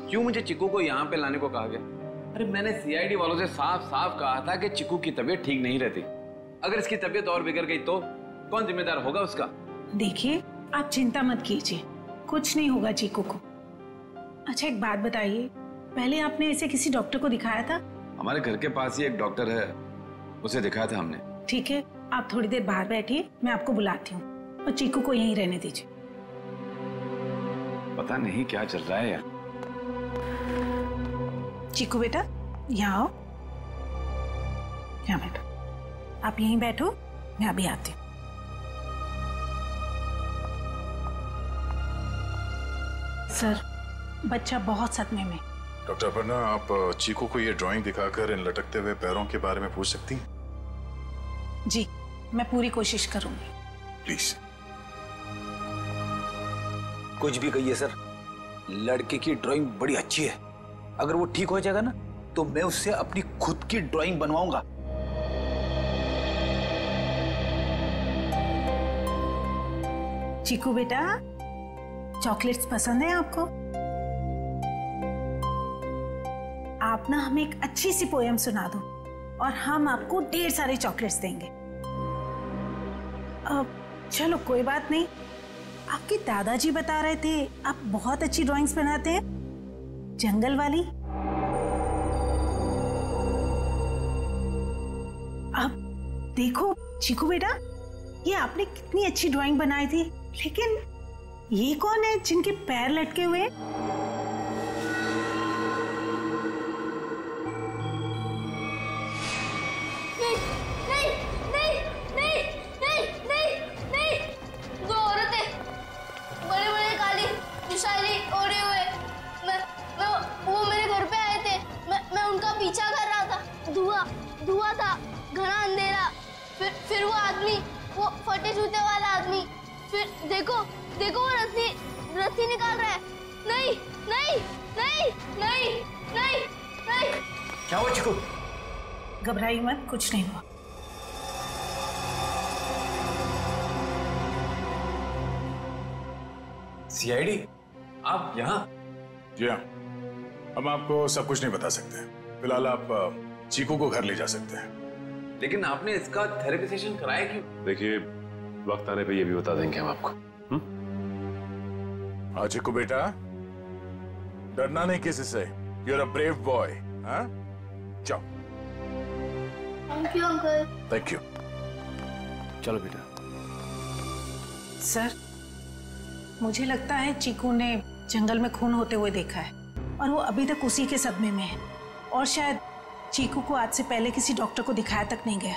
क्यों मुझे चिकू को यहाँ पे लाने को कहा गया? अरे मैंने सीआईडी वालों से साफ साफ कहा था कि चिकू की तबीयत ठीक नहीं रहती। अगर इसकी तबीयत और बिगड़ गई तो कौन जिम्मेदार होगा उसका? देखिए, आप चिंता मत कीजिए, कुछ नहीं होगा चिकू को। अच्छा एक बात बताइए, पहले आपने ऐसे किसी डॉक्टर को दिखाया था? हमारे घर के पास ही एक डॉक्टर है, उसे दिखाया था हमने। ठीक है, आप थोड़ी देर बाहर बैठिए, मैं आपको बुलाती हूँ, और चिकू को यहीं रहने दीजिए। पता नहीं क्या चल रहा है यार। चिकू बेटा, यहाँ आओ, यहाँ बैठो। आप यहीं बैठो, मैं अभी आती हूँ। सर, बच्चा बहुत सदमे में। डॉक्टर पन्ना, आप चीकू को ये ड्राइंग दिखाकर इन लटकते हुए पैरों के बारे में पूछ सकती हैं? जी, मैं पूरी कोशिश करूंगी। प्लीज। कुछ भी कहिए सर, लड़के की ड्राइंग बड़ी अच्छी है। अगर वो ठीक हो जाएगा ना, तो मैं उससे अपनी खुद की ड्राइंग बनवाऊंगा। चिकू बेटा, चॉकलेट्स पसंद है आपको? आप ना हमें एक अच्छी सी पोएम सुना दो और हम आपको ढेर सारे चॉकलेट्स देंगे। चलो कोई बात नहीं, आपके दादाजी बता रहे थे आप बहुत अच्छी ड्राइंग्स बनाते हैं, जंगल वाली। अब देखो चीकू बेटा, ये आपने कितनी अच्छी ड्राइंग बनाई थी, लेकिन ये कौन है जिनके पैर लटके हुए? धुआं था, घना अंधेरा, फिर वो आदमी, वो फटे जूते वाला आदमी, फिर देखो देखो वो रस्सी निकाल रहा है। नहीं नहीं नहीं नहीं नहीं नहीं। क्या हुआ चिकू? घबराइए मत, कुछ नहीं हुआ। सीआईडी, आप यहाँ? जी हाँ, हम आपको सब कुछ नहीं बता सकते। फिलहाल आप चीकू को घर ले जा सकते हैं। लेकिन आपने इसका थेरेपी सेशन कराया क्यों? देखिए, वक्त आने पे ये भी बता देंगे हम आपको। हाँ चिकू बेटा, डरना नहीं किसी से। You are a brave boy. हाँ, जाओ। Thank you uncle. Thank you. चलो बेटा। सर, मुझे लगता है चीकू ने जंगल में खून होते हुए देखा है और वो अभी तक उसी के सदमे में है, और शायद चीकू को आज से पहले किसी डॉक्टर को दिखाया तक नहीं गया।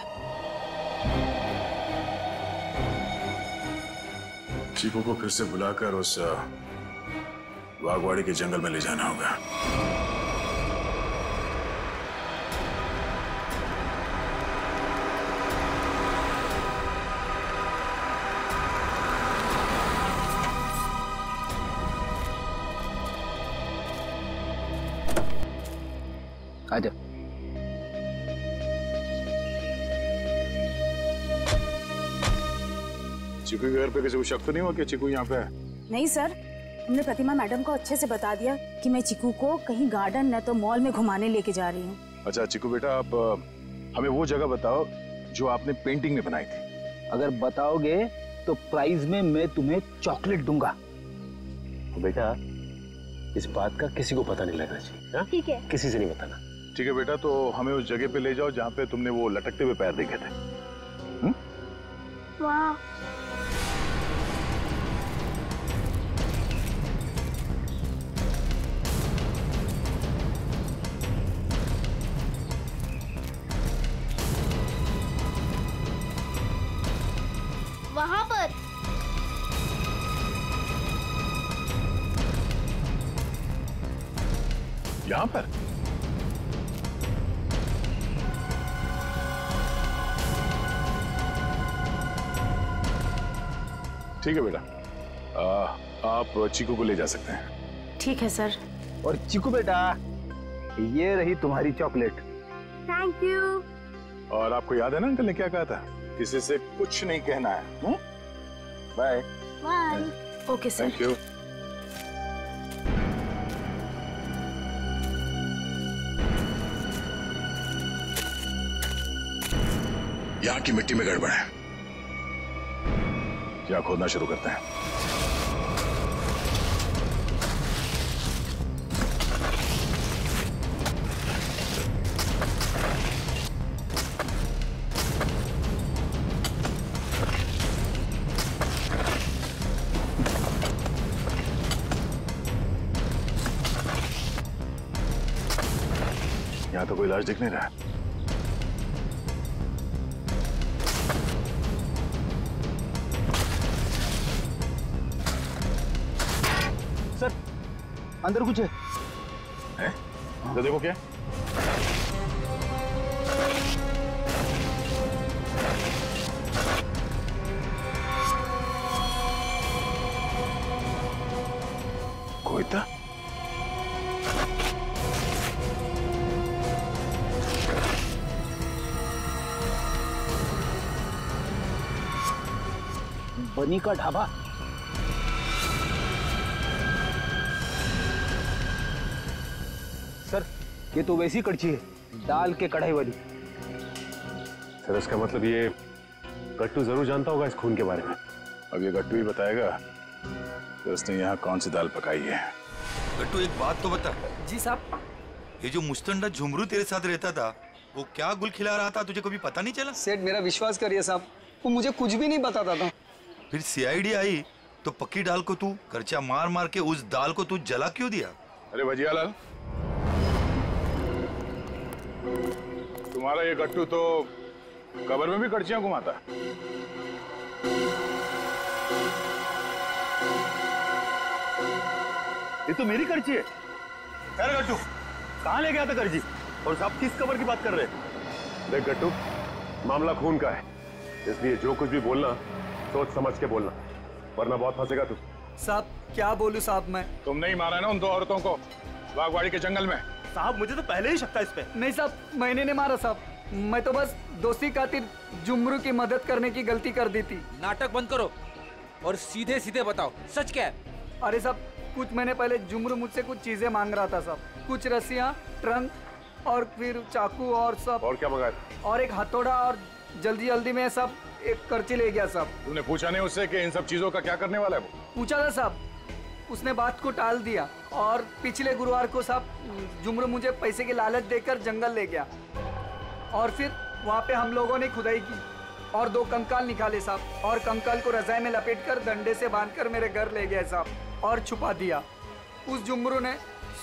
चीकू को फिर से बुलाकर उस वाघवाड़ी के जंगल में ले जाना होगा। आजा। चीकू के घर पे किसी को शक तो नहीं हुआ कि चीकू यहाँ पे है? नहीं सर, हमने प्रतिमा मैडम को अच्छे से बता दिया कि मैं चीकू को कहीं गार्डन न तो मॉल में घुमाने लेके जा रही हूँ। अच्छा चीकू बेटा, आप हमें वो जगह बताओ जो आपने पेंटिंग में बनाई थी। अगर बताओगे तो प्राइज में मैं तुम्हें चॉकलेट दूंगा। तो बेटा, इस बात का किसी को पता नहीं लगना चाहिए। ठीक है। किसी से नहीं बताना। ठीक है बेटा, तो हमें उस जगह पे ले जाओ जहाँ पे तुमने वो लटकते हुए पैर देखे थे। वाह। वहां पर यहाँ पर ठीक है बेटा, आप चीकू को ले जा सकते हैं। ठीक है सर। और चीकू बेटा, ये रही तुम्हारी चॉकलेट। Thank you. और आपको याद है ना अंकल ने क्या कहा था, किसी से कुछ नहीं कहना है। Bye bye. Okay sir. Thank you. यहाँ की मिट्टी में गड़बड़ है, यहाँ खोदना शुरू करते हैं। यहाँ तो कोई लाश दिख नहीं रहा है। सर, अंदर कुछ है? तो देखो क्या। कोई था? बनी का ढाबा। सर, ये तो वैसी कड़छी है, दाल के कढ़ाई वाली। सर, इसका मतलब ये गट्टू जरूर जानता होगा इस खून के बारे में। अब ये गट्टू ही बताएगा कि उसने यहाँ कौन सी दाल पकाई है। गट्टू, एक बात तो बता। जी साहब। ये जो मुस्तंडा झुमरू तेरे साथ रहता था, वो क्या गुल खिला रहा था, तुझे कभी पता नहीं चला? सेठ, मेरा विश्वास करिए साहब, वो मुझे कुछ भी नहीं बताता था। फिर सीआईडी आई तो पक्की दाल को तू करचा मार मार के उस दाल को तू जला क्यों दिया? अरे भजियालाल, तुम्हारा ये गट्टू तो कब्र में भी कड़छियां घुमाता। ये तो मेरी कड़छी है। अरे गट्टू, कहाँ ले गया था कड़छी? और साहब किस कब्र की बात कर रहे हैं? देख गट्टू, मामला खून का है, इसलिए जो कुछ भी बोलना सोच समझ के बोलना, वरना बहुत फंसेगा तू। साहब, क्या बोलूं साहब मैं? तुमने ही मारा ना उन दो औरतों को बागवाड़ी के जंगल में। साहब, मुझे तो पहले ही शक था इस पे। नहीं साहब, मैंने नहीं मारा साहब, मैं तो बस दोस्ती खातिर जुमरू की मदद करने की गलती कर दी थी। नाटक बंद करो और सीधे सीधे बताओ, सच क्या है? अरे साहब, कुछ महीने पहले जुमरू मुझसे कुछ चीजें मांग रहा था साहब, कुछ रस्सियाँ, ट्रंक और फिर चाकू और सब। और क्या मंगाया? और एक हथौड़ा, और जल्दी जल्दी में सब एक करची ले गया साहब। तूने पूछा नहीं उससे कि इन सब चीजों का क्या करने वाला है वो? पूछा था साहब, उसने बात को टाल दिया। और पिछले गुरुवार को साहब जुमरू मुझे पैसे की लालच देकर जंगल ले गया, और फिर वहाँ पे हम लोगों ने खुदाई की और 2 कंकाल निकाले साहब, और कंकाल को रजाई में लपेटकर डंडे से बांधकर मेरे घर ले गए साहब और छुपा दिया। उस जुमरू ने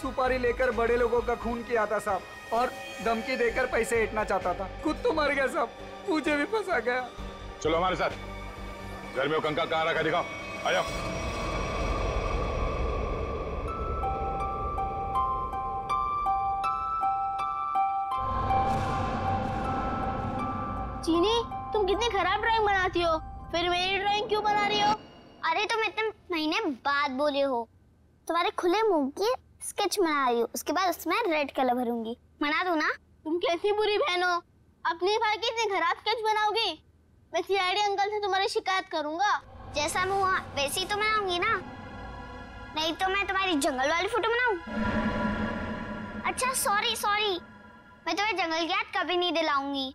सुपारी लेकर बड़े लोगों का खून किया था साहब, और धमकी देकर पैसे ऐंठना चाहता था। खुद तो मर गया साहब, मुझे भी फंसा गया। चलो हमारे साथ, घर में वो कंकाल कहाँ रखा दिखाओ, आ जाओ। चीनी, तुम कितनी खराब ड्राइंग बनाती हो, फिर मेरी ड्राइंग क्यों बना रही हो? अरे तुम इतने महीने बाद बोले हो, तुम्हारे खुले मुंह की स्केच बना रही हूँ, उसके बाद उसमें रेड कलर भरूंगी। बना दूं ना? तुम कैसी बुरी बहन हो, अपनी भाई की इतनी खराब स्केच बनाओगी? मैं सीआईडी अंकल से तुम्हारी शिकायत करूंगा। जैसा मैं हुआ वैसे ही तो बनाऊंगी ना, नहीं तो मैं तुम्हारी जंगल वाली फोटो बनाऊं? अच्छा सॉरी, मैं तुम्हें जंगल की याद कभी नहीं दिलाऊंगी।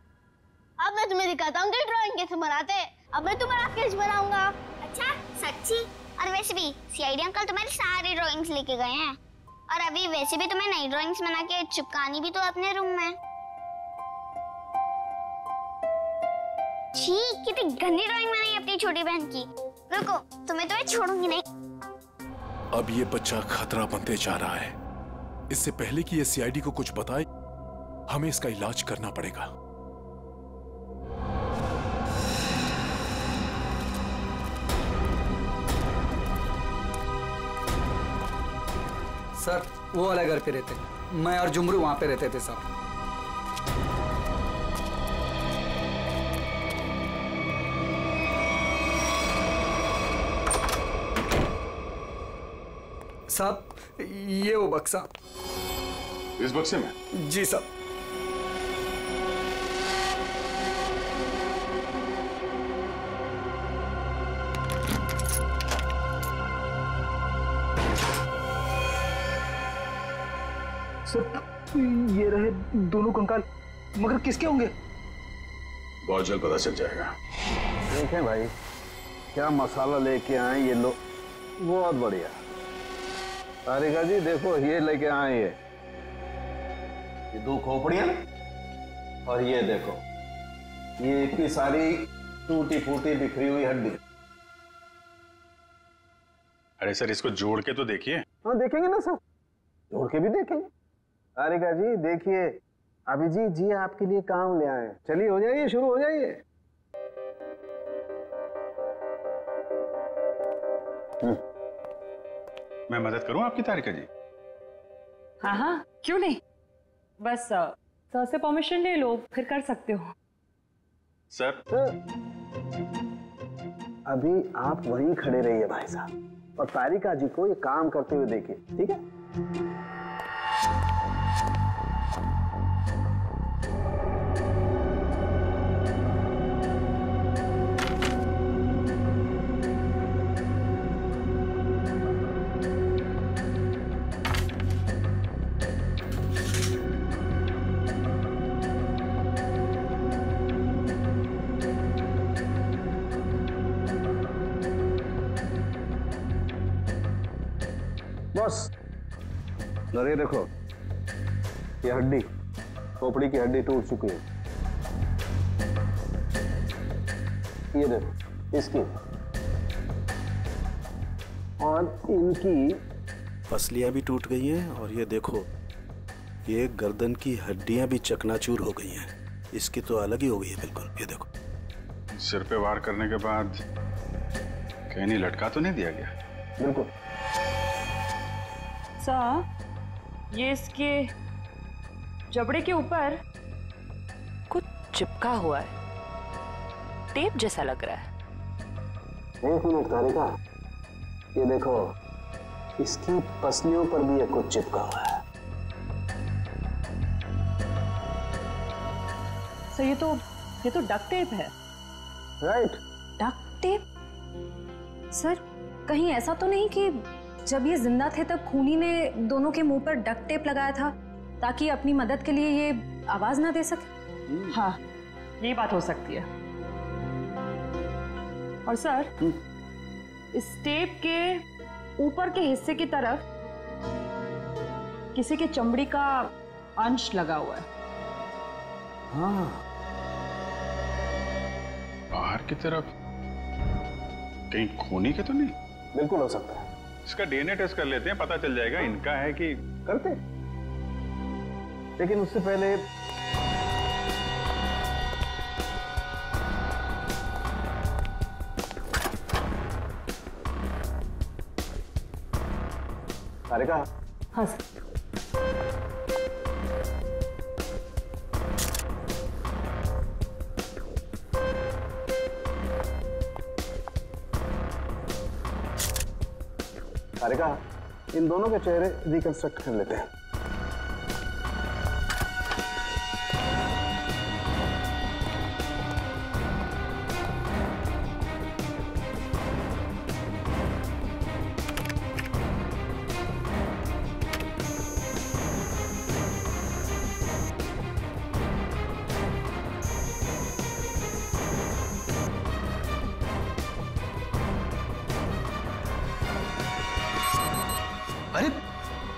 अब मैं तुम्हें दिखाता हूँ कि ड्राइंग कैसे बनाते हैं। अब मैं तुम्हारा स्केच बनाऊंगा। अच्छा सच्ची? और वैसे भी सीआईडी अंकल तुम्हारी सारी ड्राइंग्स लेके गए हैं। और अभी वैसे भी तुम्हें नई ड्राइंग्स बना के चिपकानी भी तो अपने रूम में। छी, कितनी गंदी ड्राइंग बनाई अपनी छोटी बहन की। रुको, तुम्हें तो मैं छोड़ूंगी नहीं। अब ये बच्चा खतरा बनते जा रहा है। इससे पहले कि ये सीआईडी को कुछ बताए, हमें इसका इलाज करना पड़ेगा। सर, वो वाला घर पे रहते, मैं और जुमरू वहां पे रहते थे सर। साहब, ये वो बक्सा। इस बक्से में? जी साहब। सर, ये रहे दोनों कंकाल, मगर किसके होंगे? बहुत जल्द पता चल जाएगा। देखें भाई, क्या मसाला लेके आए ये लोग, बहुत बढ़िया। तारिका जी देखो, ये लेके आए ये 2 खोपड़ियां, और ये देखो, ये इतनी सारी टूटी फूटी बिखरी हुई हड्डी। अरे सर, इसको जोड़ के तो देखिए। हाँ देखेंगे ना सर, जोड़ के भी देखेंगे। तारिका जी देखिए, अभिजीत जी आपके लिए काम ले आए। चलिए, हो जाइए, शुरू हो जाइए। मैं मदद करूं आपकी तारिका जी? हाँ हाँ, क्यों नहीं, बस सर से परमिशन ले लो, फिर कर सकते हो। सर, अभी आप वहीं खड़े रहिए भाई साहब, और तारिका जी को ये काम करते हुए देखिए, ठीक है? बस, और ये देखो, ये हड्डी, खोपड़ी की हड्डी टूट चुकी है। ये देखो, इसकी और इनकी पसलियां भी टूट गई हैं, और ये देखो, ये गर्दन की हड्डियां भी चकनाचूर हो गई हैं। इसकी तो अलग ही हो गई है बिल्कुल। ये देखो, सिर पे वार करने के बाद कहीं नहीं लटका तो नहीं दिया गया? बिल्कुल। सर, ये इसके जबड़े के ऊपर कुछ चिपका हुआ है, टेप जैसा लग रहा है। 1 मिनट तारिका, ये देखो, इसकी पसलियों पर भी ये कुछ चिपका हुआ है। सर, ये तो डक्ट टेप है। Right, duct tape? सर, कहीं ऐसा तो नहीं कि जब ये जिंदा थे तब खूनी ने दोनों के मुंह पर डक्ट टेप लगाया था ताकि अपनी मदद के लिए ये आवाज ना दे सके? हाँ, ये बात हो सकती है। और सर, इस टेप के ऊपर के हिस्से की तरफ किसी के चमड़ी का अंश लगा हुआ है। हाँ, बाहर की तरफ कहीं खूनी के तो नहीं? बिल्कुल हो सकता है। इसका डीएनए टेस्ट कर लेते हैं, पता चल जाएगा इनका है कि। करते, लेकिन उससे पहले तारिका। हाँ सर। तारिका, इन दोनों के चेहरे रिकंस्ट्रक्ट कर लेते हैं।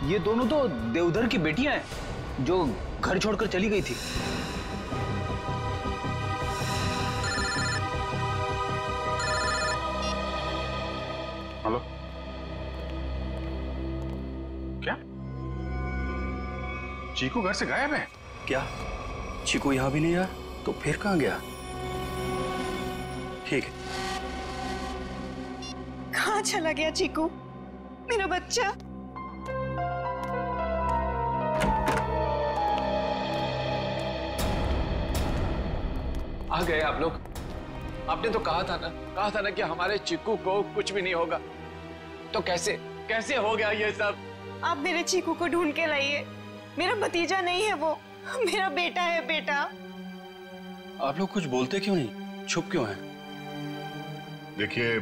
ये दोनों तो देवधर की बेटियां हैं जो घर छोड़कर चली गई थी। हेलो, क्या चीकू घर से गायब है? क्या चीकू यहाँ भी नहीं आया? तो फिर कहाँ गया? ठीक है। कहाँ चला गया चीकू, मेरा बच्चा? आ गए आप लोग। आपने तो कहा था ना कि हमारे चिक्कू को कुछ भी नहीं होगा। तो कैसे हो गया ये सब? आप मेरे चीकू को ढूंढ के लाइए। मेरा भतीजा नहीं है वो, मेरा बेटा है, बेटा। आप लोग कुछ बोलते क्यों नहीं, चुप क्यों हैं? देखिए,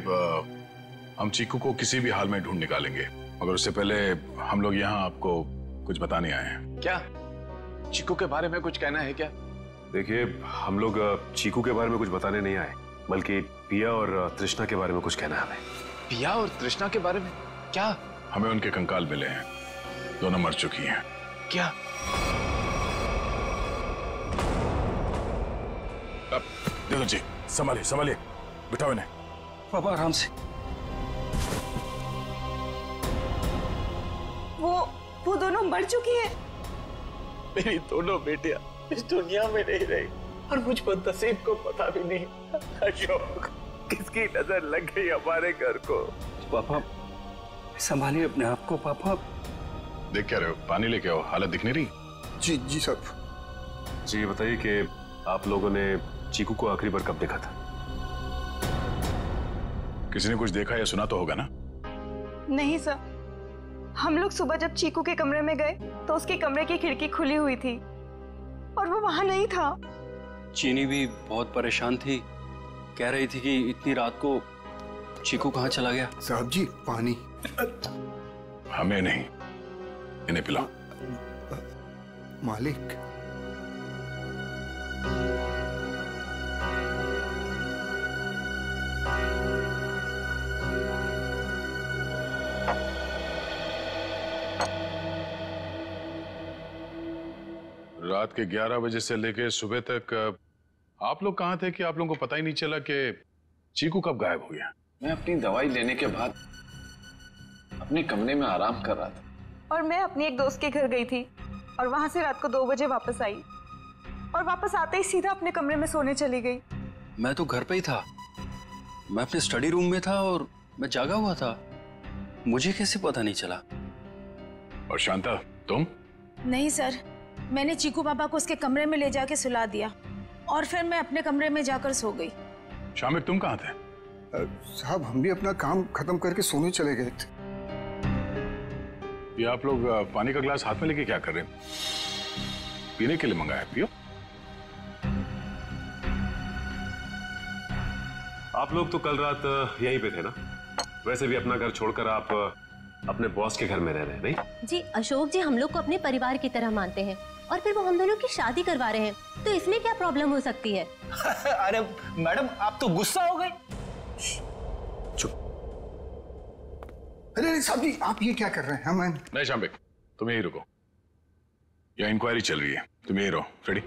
हम चीकू को किसी भी हाल में ढूंढ निकालेंगे, मगर उससे पहले हम लोग यहाँ आपको कुछ बताने आए हैं। क्या चिक्कू के बारे में कुछ कहना है क्या? देखिए, हम लोग चीकू के बारे में कुछ बताने नहीं आए, बल्कि पिया और तृष्णा के बारे में कुछ कहना है हमें। पिया और तृष्णा के बारे में क्या? हमें उनके कंकाल मिले हैं, दोनों मर चुकी हैं। क्या? देखो जी, संभालिए, बिठाओ इन्हें। पापा आराम से। वो दोनों मर चुकी है। मेरी दोनों बेटियां इस दुनिया में नहीं रही और मुझ पर नसीब को पता भी नहीं। अशोक, किसकी नजर लग गई हमारे घर को? पापा संभालिए अपने आप को। पापा देख क्या रहे हो? पानी लेके आओ, हालत दिख नहीं रही। जी साहब। जी बताइए कि आप लोगों ने चीकू को आखिरी बार कब देखा था? किसी ने कुछ देखा या सुना तो होगा ना? नहीं सर, हम लोग सुबह जब चीकू के कमरे में गए तो उसके कमरे की खिड़की खुली हुई थी और वो वहां नहीं था। चीनी भी बहुत परेशान थी, कह रही थी कि इतनी रात को चीकू कहाँ चला गया। साहब जी पानी। हमें नहीं, इन्हें पिलाओ। मालिक, रात के 11 बजे से लेके सुबह तक आप लोग कहाँ थे कि आप लोगों को पता ही नहीं चला कि चीकू कब गायब हो गया? मैं अपनी दवाई लेने के बाद अपने कमरे में आराम कर रहा था और मैं अपनी एक दोस्त के घर गई थी और वहां से रात को 2 बजे वापस आई और वापस आते ही सीधा अपने कमरे में सोने चली गई। मैं तो घर पे ही था, मैं अपने स्टडी रूम में था और मैं जागा हुआ था, मुझे कैसे पता नहीं चला? और शांता तुम? नहीं सर, मैंने चीकू पापा को उसके कमरे में ले जाके सुला दिया और फिर मैं अपने कमरे में जाकर सो गई। शामिक तुम कहाँ थे? साहब हम भी अपना काम खत्म करके सोने चले गए थे। ये आप लोग पानी का ग्लास हाथ में लेके क्या कर रहे हैं? पीने के लिए मंगाया, पियो। आप लोग तो कल रात यहीं पे थे ना? वैसे भी अपना घर छोड़कर आप अपने बॉस के घर में रह रहे हैं, नहीं? जी अशोक जी हम लोग को अपने परिवार की तरह मानते हैं और फिर वो हम दोनों की शादी करवा रहे हैं, तो इसमें क्या प्रॉब्लम हो सकती है? अरे मैडम आप तो गुस्सा हो गई। अरे साहब जी आप ये क्या कर रहे हैं? नहीं शामिक, तुम यही रुको, यहाँ इंक्वायरी चल रही है, तुम यही रहो। फ्रेडी,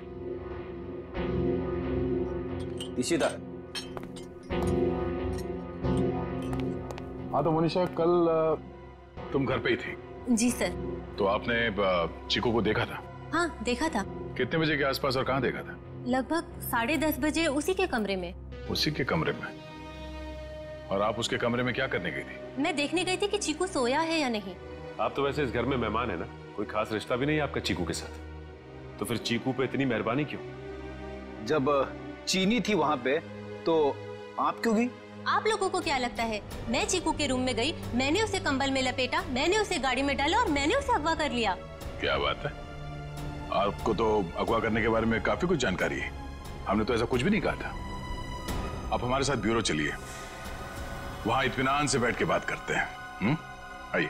इशिता। हाँ तो मनीषा, कल तुम घर पे ही थी? जी सर। तो आपने चीकू को देखा था? हाँ देखा था। कितने बजे के आसपास और कहाँ देखा था? लगभग 10:30 बजे उसी के कमरे में। उसी के कमरे में? और आप उसके कमरे में क्या करने गई थी? मैं देखने गई थी कि चीकू सोया है या नहीं। आप तो वैसे इस घर में मेहमान है ना, कोई खास रिश्ता भी नहीं है आपका चीकू के साथ, तो फिर चीकू पे इतनी मेहरबानी क्यों? जब चीनी थी वहां पे तो आप क्यों गई? आप लोगों को क्या लगता है मैं चीकू के रूम में गई, मैंने उसे कंबल में लपेटा, मैंने उसे गाड़ी में डाला और मैंने उसे अगवा कर लिया? क्या बात है, आपको तो अगवा करने के बारे में काफी कुछ जानकारी है। हमने तो ऐसा कुछ भी नहीं कहा था। आप हमारे साथ ब्यूरो चलिए, वहां इत्मीनान से बैठ के बात करते हैं। आइए।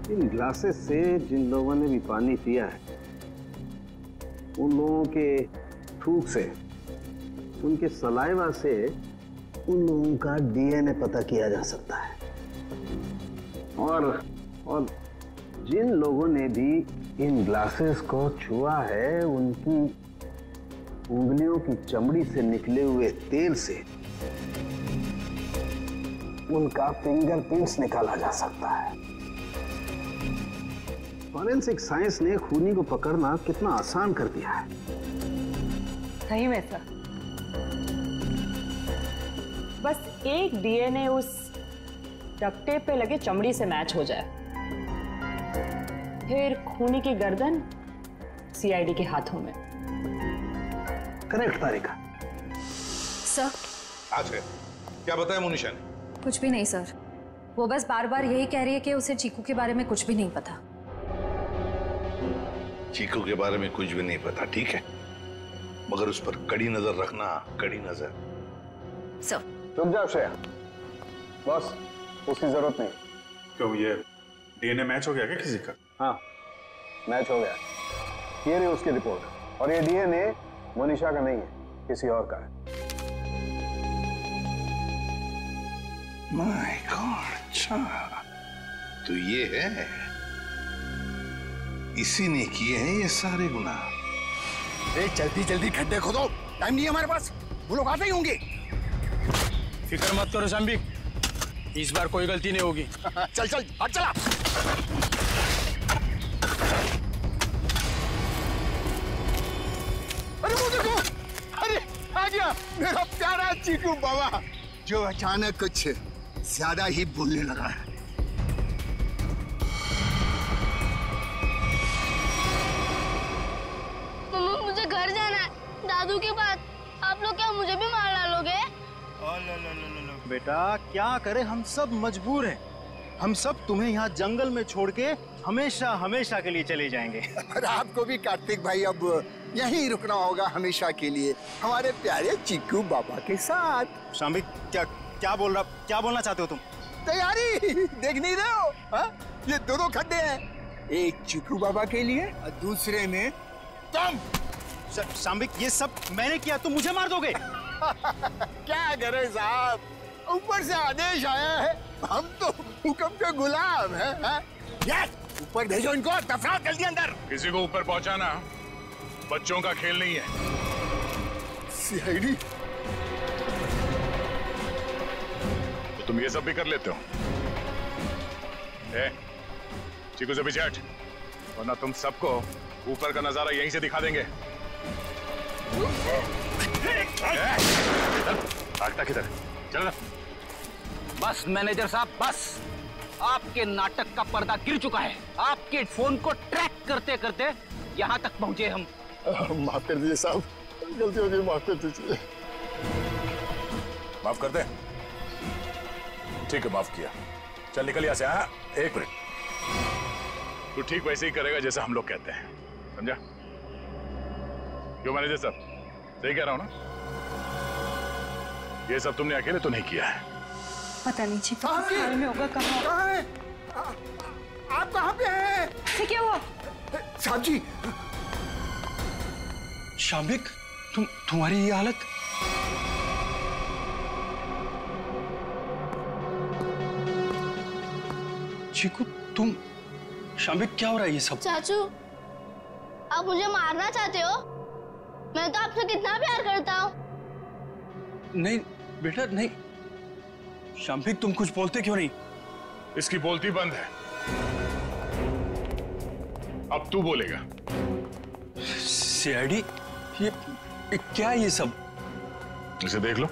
इन ग्लासेस से जिन लोगों ने भी पानी पिया है उन लोगों के थूक से, उनके सलाइवा से उन लोगों का डीएनए पता किया जा सकता है। और जिन लोगों ने भी इन ग्लासेस को छुआ है, उनकी उंगलियों की चमड़ी से निकले हुए तेल से उनका फिंगरप्रिंट्स निकाला जा सकता है। फॉरेंसिक साइंस ने खूनी को पकड़ना कितना आसान कर दिया है। सही में सर, बस एक डीएनए उस डक्ट टेप पे लगे चमड़ी से मैच हो जाए, फिर खूनी की गर्दन सीआईडी के हाथों में। करेक्ट तारिका। सर आज है क्या बताया मोनिशा ने? कुछ भी नहीं सर, वो बस बार बार यही कह रही है कि उसे चीकू के बारे में कुछ भी नहीं पता। चीकू के बारे में कुछ भी नहीं पता, ठीक है, मगर उस पर कड़ी नजर रखना, कड़ी नजर। सर रुक जाओ श्रेया, बॉस उसकी जरूरत नहीं। क्यों, ये डीएनए मैच हो गया क्या किसी का? हाँ मैच हो गया, ये रही उसकी रिपोर्ट। और ये डीएनए मोनिशा का नहीं है, किसी और का है। माय गॉड, अच्छा तो ये है, इसी ने किए हैं ये सारे गुनाह। जल्दी जल्दी खड्डे खोदो, टाइम नहीं है हमारे पास, वो लोग आते ही होंगे। फिक्र मत करो शाम्बिक, इस बार कोई गलती नहीं होगी। चल चल हट चला। अरे वो देखो, अरे आ गया मेरा प्यारा चीकू बाबा, जो अचानक कुछ ज्यादा ही बोलने लगा है। मम्मा मुझे घर जाना है, दादू के पास। आप लोग क्या मुझे भी मार डालोगे? बेटा क्या करे, हम सब मजबूर हैं। हम सब तुम्हें यहाँ जंगल में छोड़ के हमेशा हमेशा के लिए चले जाएंगे। और आपको भी कार्तिक भाई अब यहीं रुकना होगा हमेशा के लिए, हमारे प्यारे चीकू बाबा के साथ। शाम्बिक क्या बोलना चाहते हो तुम? तैयारी देख नहीं रहे हो? हा? ये दोनों खड्डे हैं, एक चीकू बाबा के लिए और दूसरे में तुम। शाम्बिक ये सब मैंने किया, तुम मुझे मार दोगे? क्या करे साहब, ऊपर से आदेश आया है, हम तो हुक्म के गुलाम हैं। यस, ऊपर भेजो इनको, दफनाओ जल्दी अंदर। किसी को ऊपर पहुंचाना बच्चों का खेल नहीं है। सीआईडी, तो तुम ये सब भी कर लेते हो? चीकू से पीछे हट, वरना तुम सबको ऊपर का नजारा यहीं से दिखा देंगे। भागता किधर? चल। बस मैनेजर साहब, बस आपके नाटक का पर्दा गिर चुका है। आपके फोन को ट्रैक करते करते यहाँ तक पहुंचे हम। माफ कर दीजिए साहब, गलती हो गई, माफ कर दीजिए। माफ कर दे? ठीक है, माफ किया। चल निकल यहाँ से। हाँ, एक मिनट, तू ठीक वैसे ही करेगा जैसा हम लोग कहते हैं, समझा? क्यों मैनेजर साहब, सही कह रहा हूँ ना? ये सब तुमने अकेले तो नहीं किया है। पता नहीं चीकू घर में होगा। कहाँ है? आप कहाँ पे हैं? क्या हुआ? साहब जी। शाम्बिक, तुम्हारी ये हालत? चीकू तुम, शाम्बिक क्या हो रहा है ये सब? चाचू, आप मुझे मारना चाहते हो? मैं तो आपसे कितना प्यार करता हूँ। नहीं बेटा नहीं। शाम्बिक तुम कुछ बोलते क्यों नहीं? इसकी बोलती बंद है, अब तू बोलेगा। सीआईडी, ये क्या है ये सब? इसे देख लो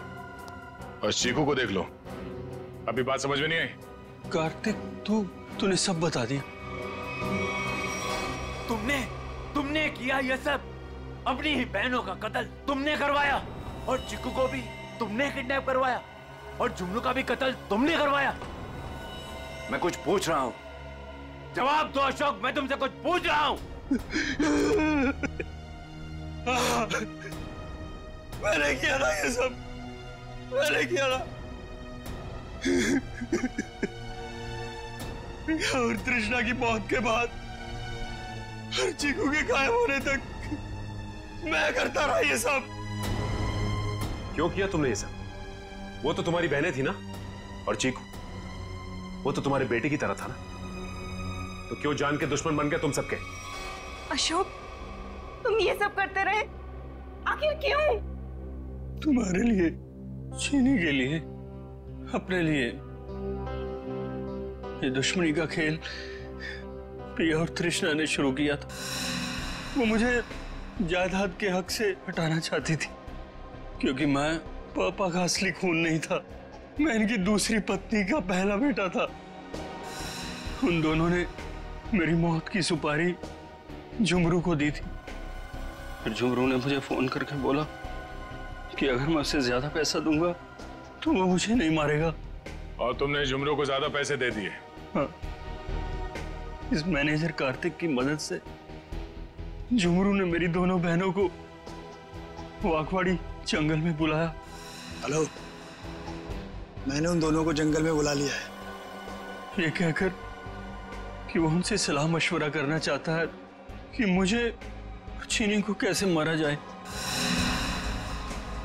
और चीकू को देख लो। अभी बात समझ में नहीं आई? कार्तिक तूने सब बता दिया। तुमने किया ये सब, अपनी ही बहनों का कत्ल तुमने करवाया, और चिक्कू को भी तुमने किडनैप करवाया, और जुमनू का भी कत्ल तुमने करवाया। मैं कुछ पूछ रहा हूँ, जवाब दो अशोक, मैं तुमसे कुछ पूछ रहा हूँ। मैंने किया ना ये सब, मैंने किया ना। और तृष्णा की मौत के बाद और चीकू के गायब होने तक मैं करता रहा ये सब। क्यों किया तुमने ये सब? वो तो तुम्हारी बहनें थी ना, और चीकू वो तो तुम्हारे बेटे की तरह था ना, तो क्यों जान के दुश्मन बन गए तुम सबके? अशोक, तुम ये सब करते रहे, आखिर क्यों? तुम्हारे लिए, चीनी के लिए, अपने लिए। ये दुश्मनी का खेल प्रिया और तृष्णा ने शुरू किया था। वो मुझे जायदाद के हक से हटाना चाहती थी, क्योंकि मैं पापा का असली खून नहीं था, मैं इनकी दूसरी पत्नी का पहला बेटा था। उन दोनों ने मेरी मौत की सुपारी झुमरू को दी थी। फिर झुमरू ने मुझे फोन करके बोला कि अगर मैं उससे ज्यादा पैसा दूंगा तो वो मुझे नहीं मारेगा। और तुमने झुमरू को ज्यादा पैसे दे दिए? हाँ। इस मैनेजर कार्तिक की मदद से झुमरू ने मेरी दोनों बहनों को वाकवाड़ी जंगल में बुलाया। हेलो, मैंने उन दोनों को जंगल में बुला लिया है। ये कहकर कि वो उनसे सलाह मशवरा करना चाहता है कि मुझे चीनी को कैसे मारा जाए।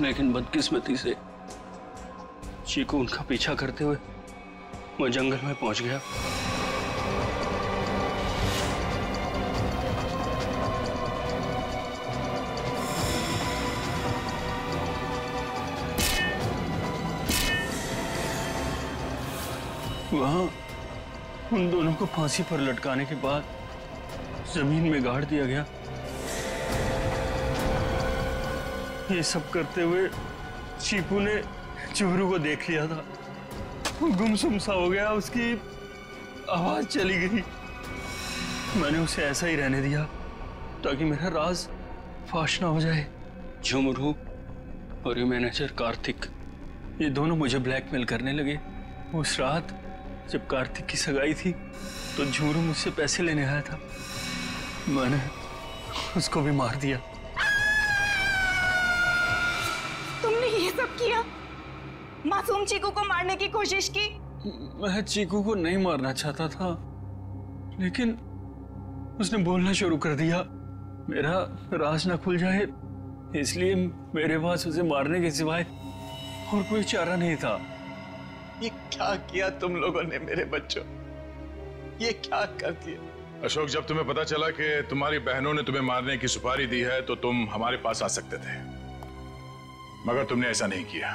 लेकिन बदकिस्मती से चीकू उनका पीछा करते हुए वो जंगल में पहुंच गया। वहां उन दोनों को फांसी पर लटकाने के बाद जमीन में गाड़ दिया गया। ये सब करते हुए चीकू ने झुमरू को देख लिया था। वो गुमसुम सा हो गया, उसकी आवाज चली गई। मैंने उसे ऐसा ही रहने दिया ताकि मेरा राज फाश ना हो जाए। झुमरू और ये मैनेजर कार्तिक, ये दोनों मुझे ब्लैकमेल करने लगे। उस रात जब कार्तिक की सगाई थी तो झुमरू मुझसे पैसे लेने आया था, मैंने उसको भी मार दिया। तुमने ये सब किया? मासूम चीकू को मारने की कोशिश की? मैं चीकू को नहीं मारना चाहता था, लेकिन उसने बोलना शुरू कर दिया। मेरा राज ना खुल जाए, इसलिए मेरे पास उसे मारने के सिवाय और कोई चारा नहीं था। ये क्या किया तुम लोगों ने मेरे बच्चों? ये क्या कर दिया? अशोक, जब तुम्हें पता चला कि तुम्हारी बहनों ने तुम्हें मारने की सुपारी दी है तो तुम हमारे पास आ सकते थे, मगर तुमने ऐसा नहीं किया।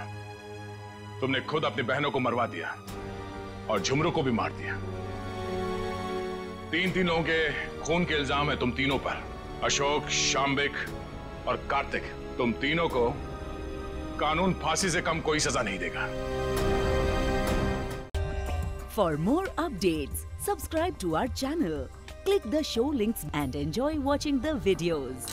तुमने खुद अपनी बहनों को मरवा दिया और झुमरू को भी मार दिया। तीन लोगों के खून के इल्जाम है तुम तीनों पर। अशोक, शाम्बिक और कार्तिक, तुम तीनों को कानून फांसी से कम कोई सजा नहीं देगा। For more updates, subscribe to our channel, click the show links and enjoy watching the videos.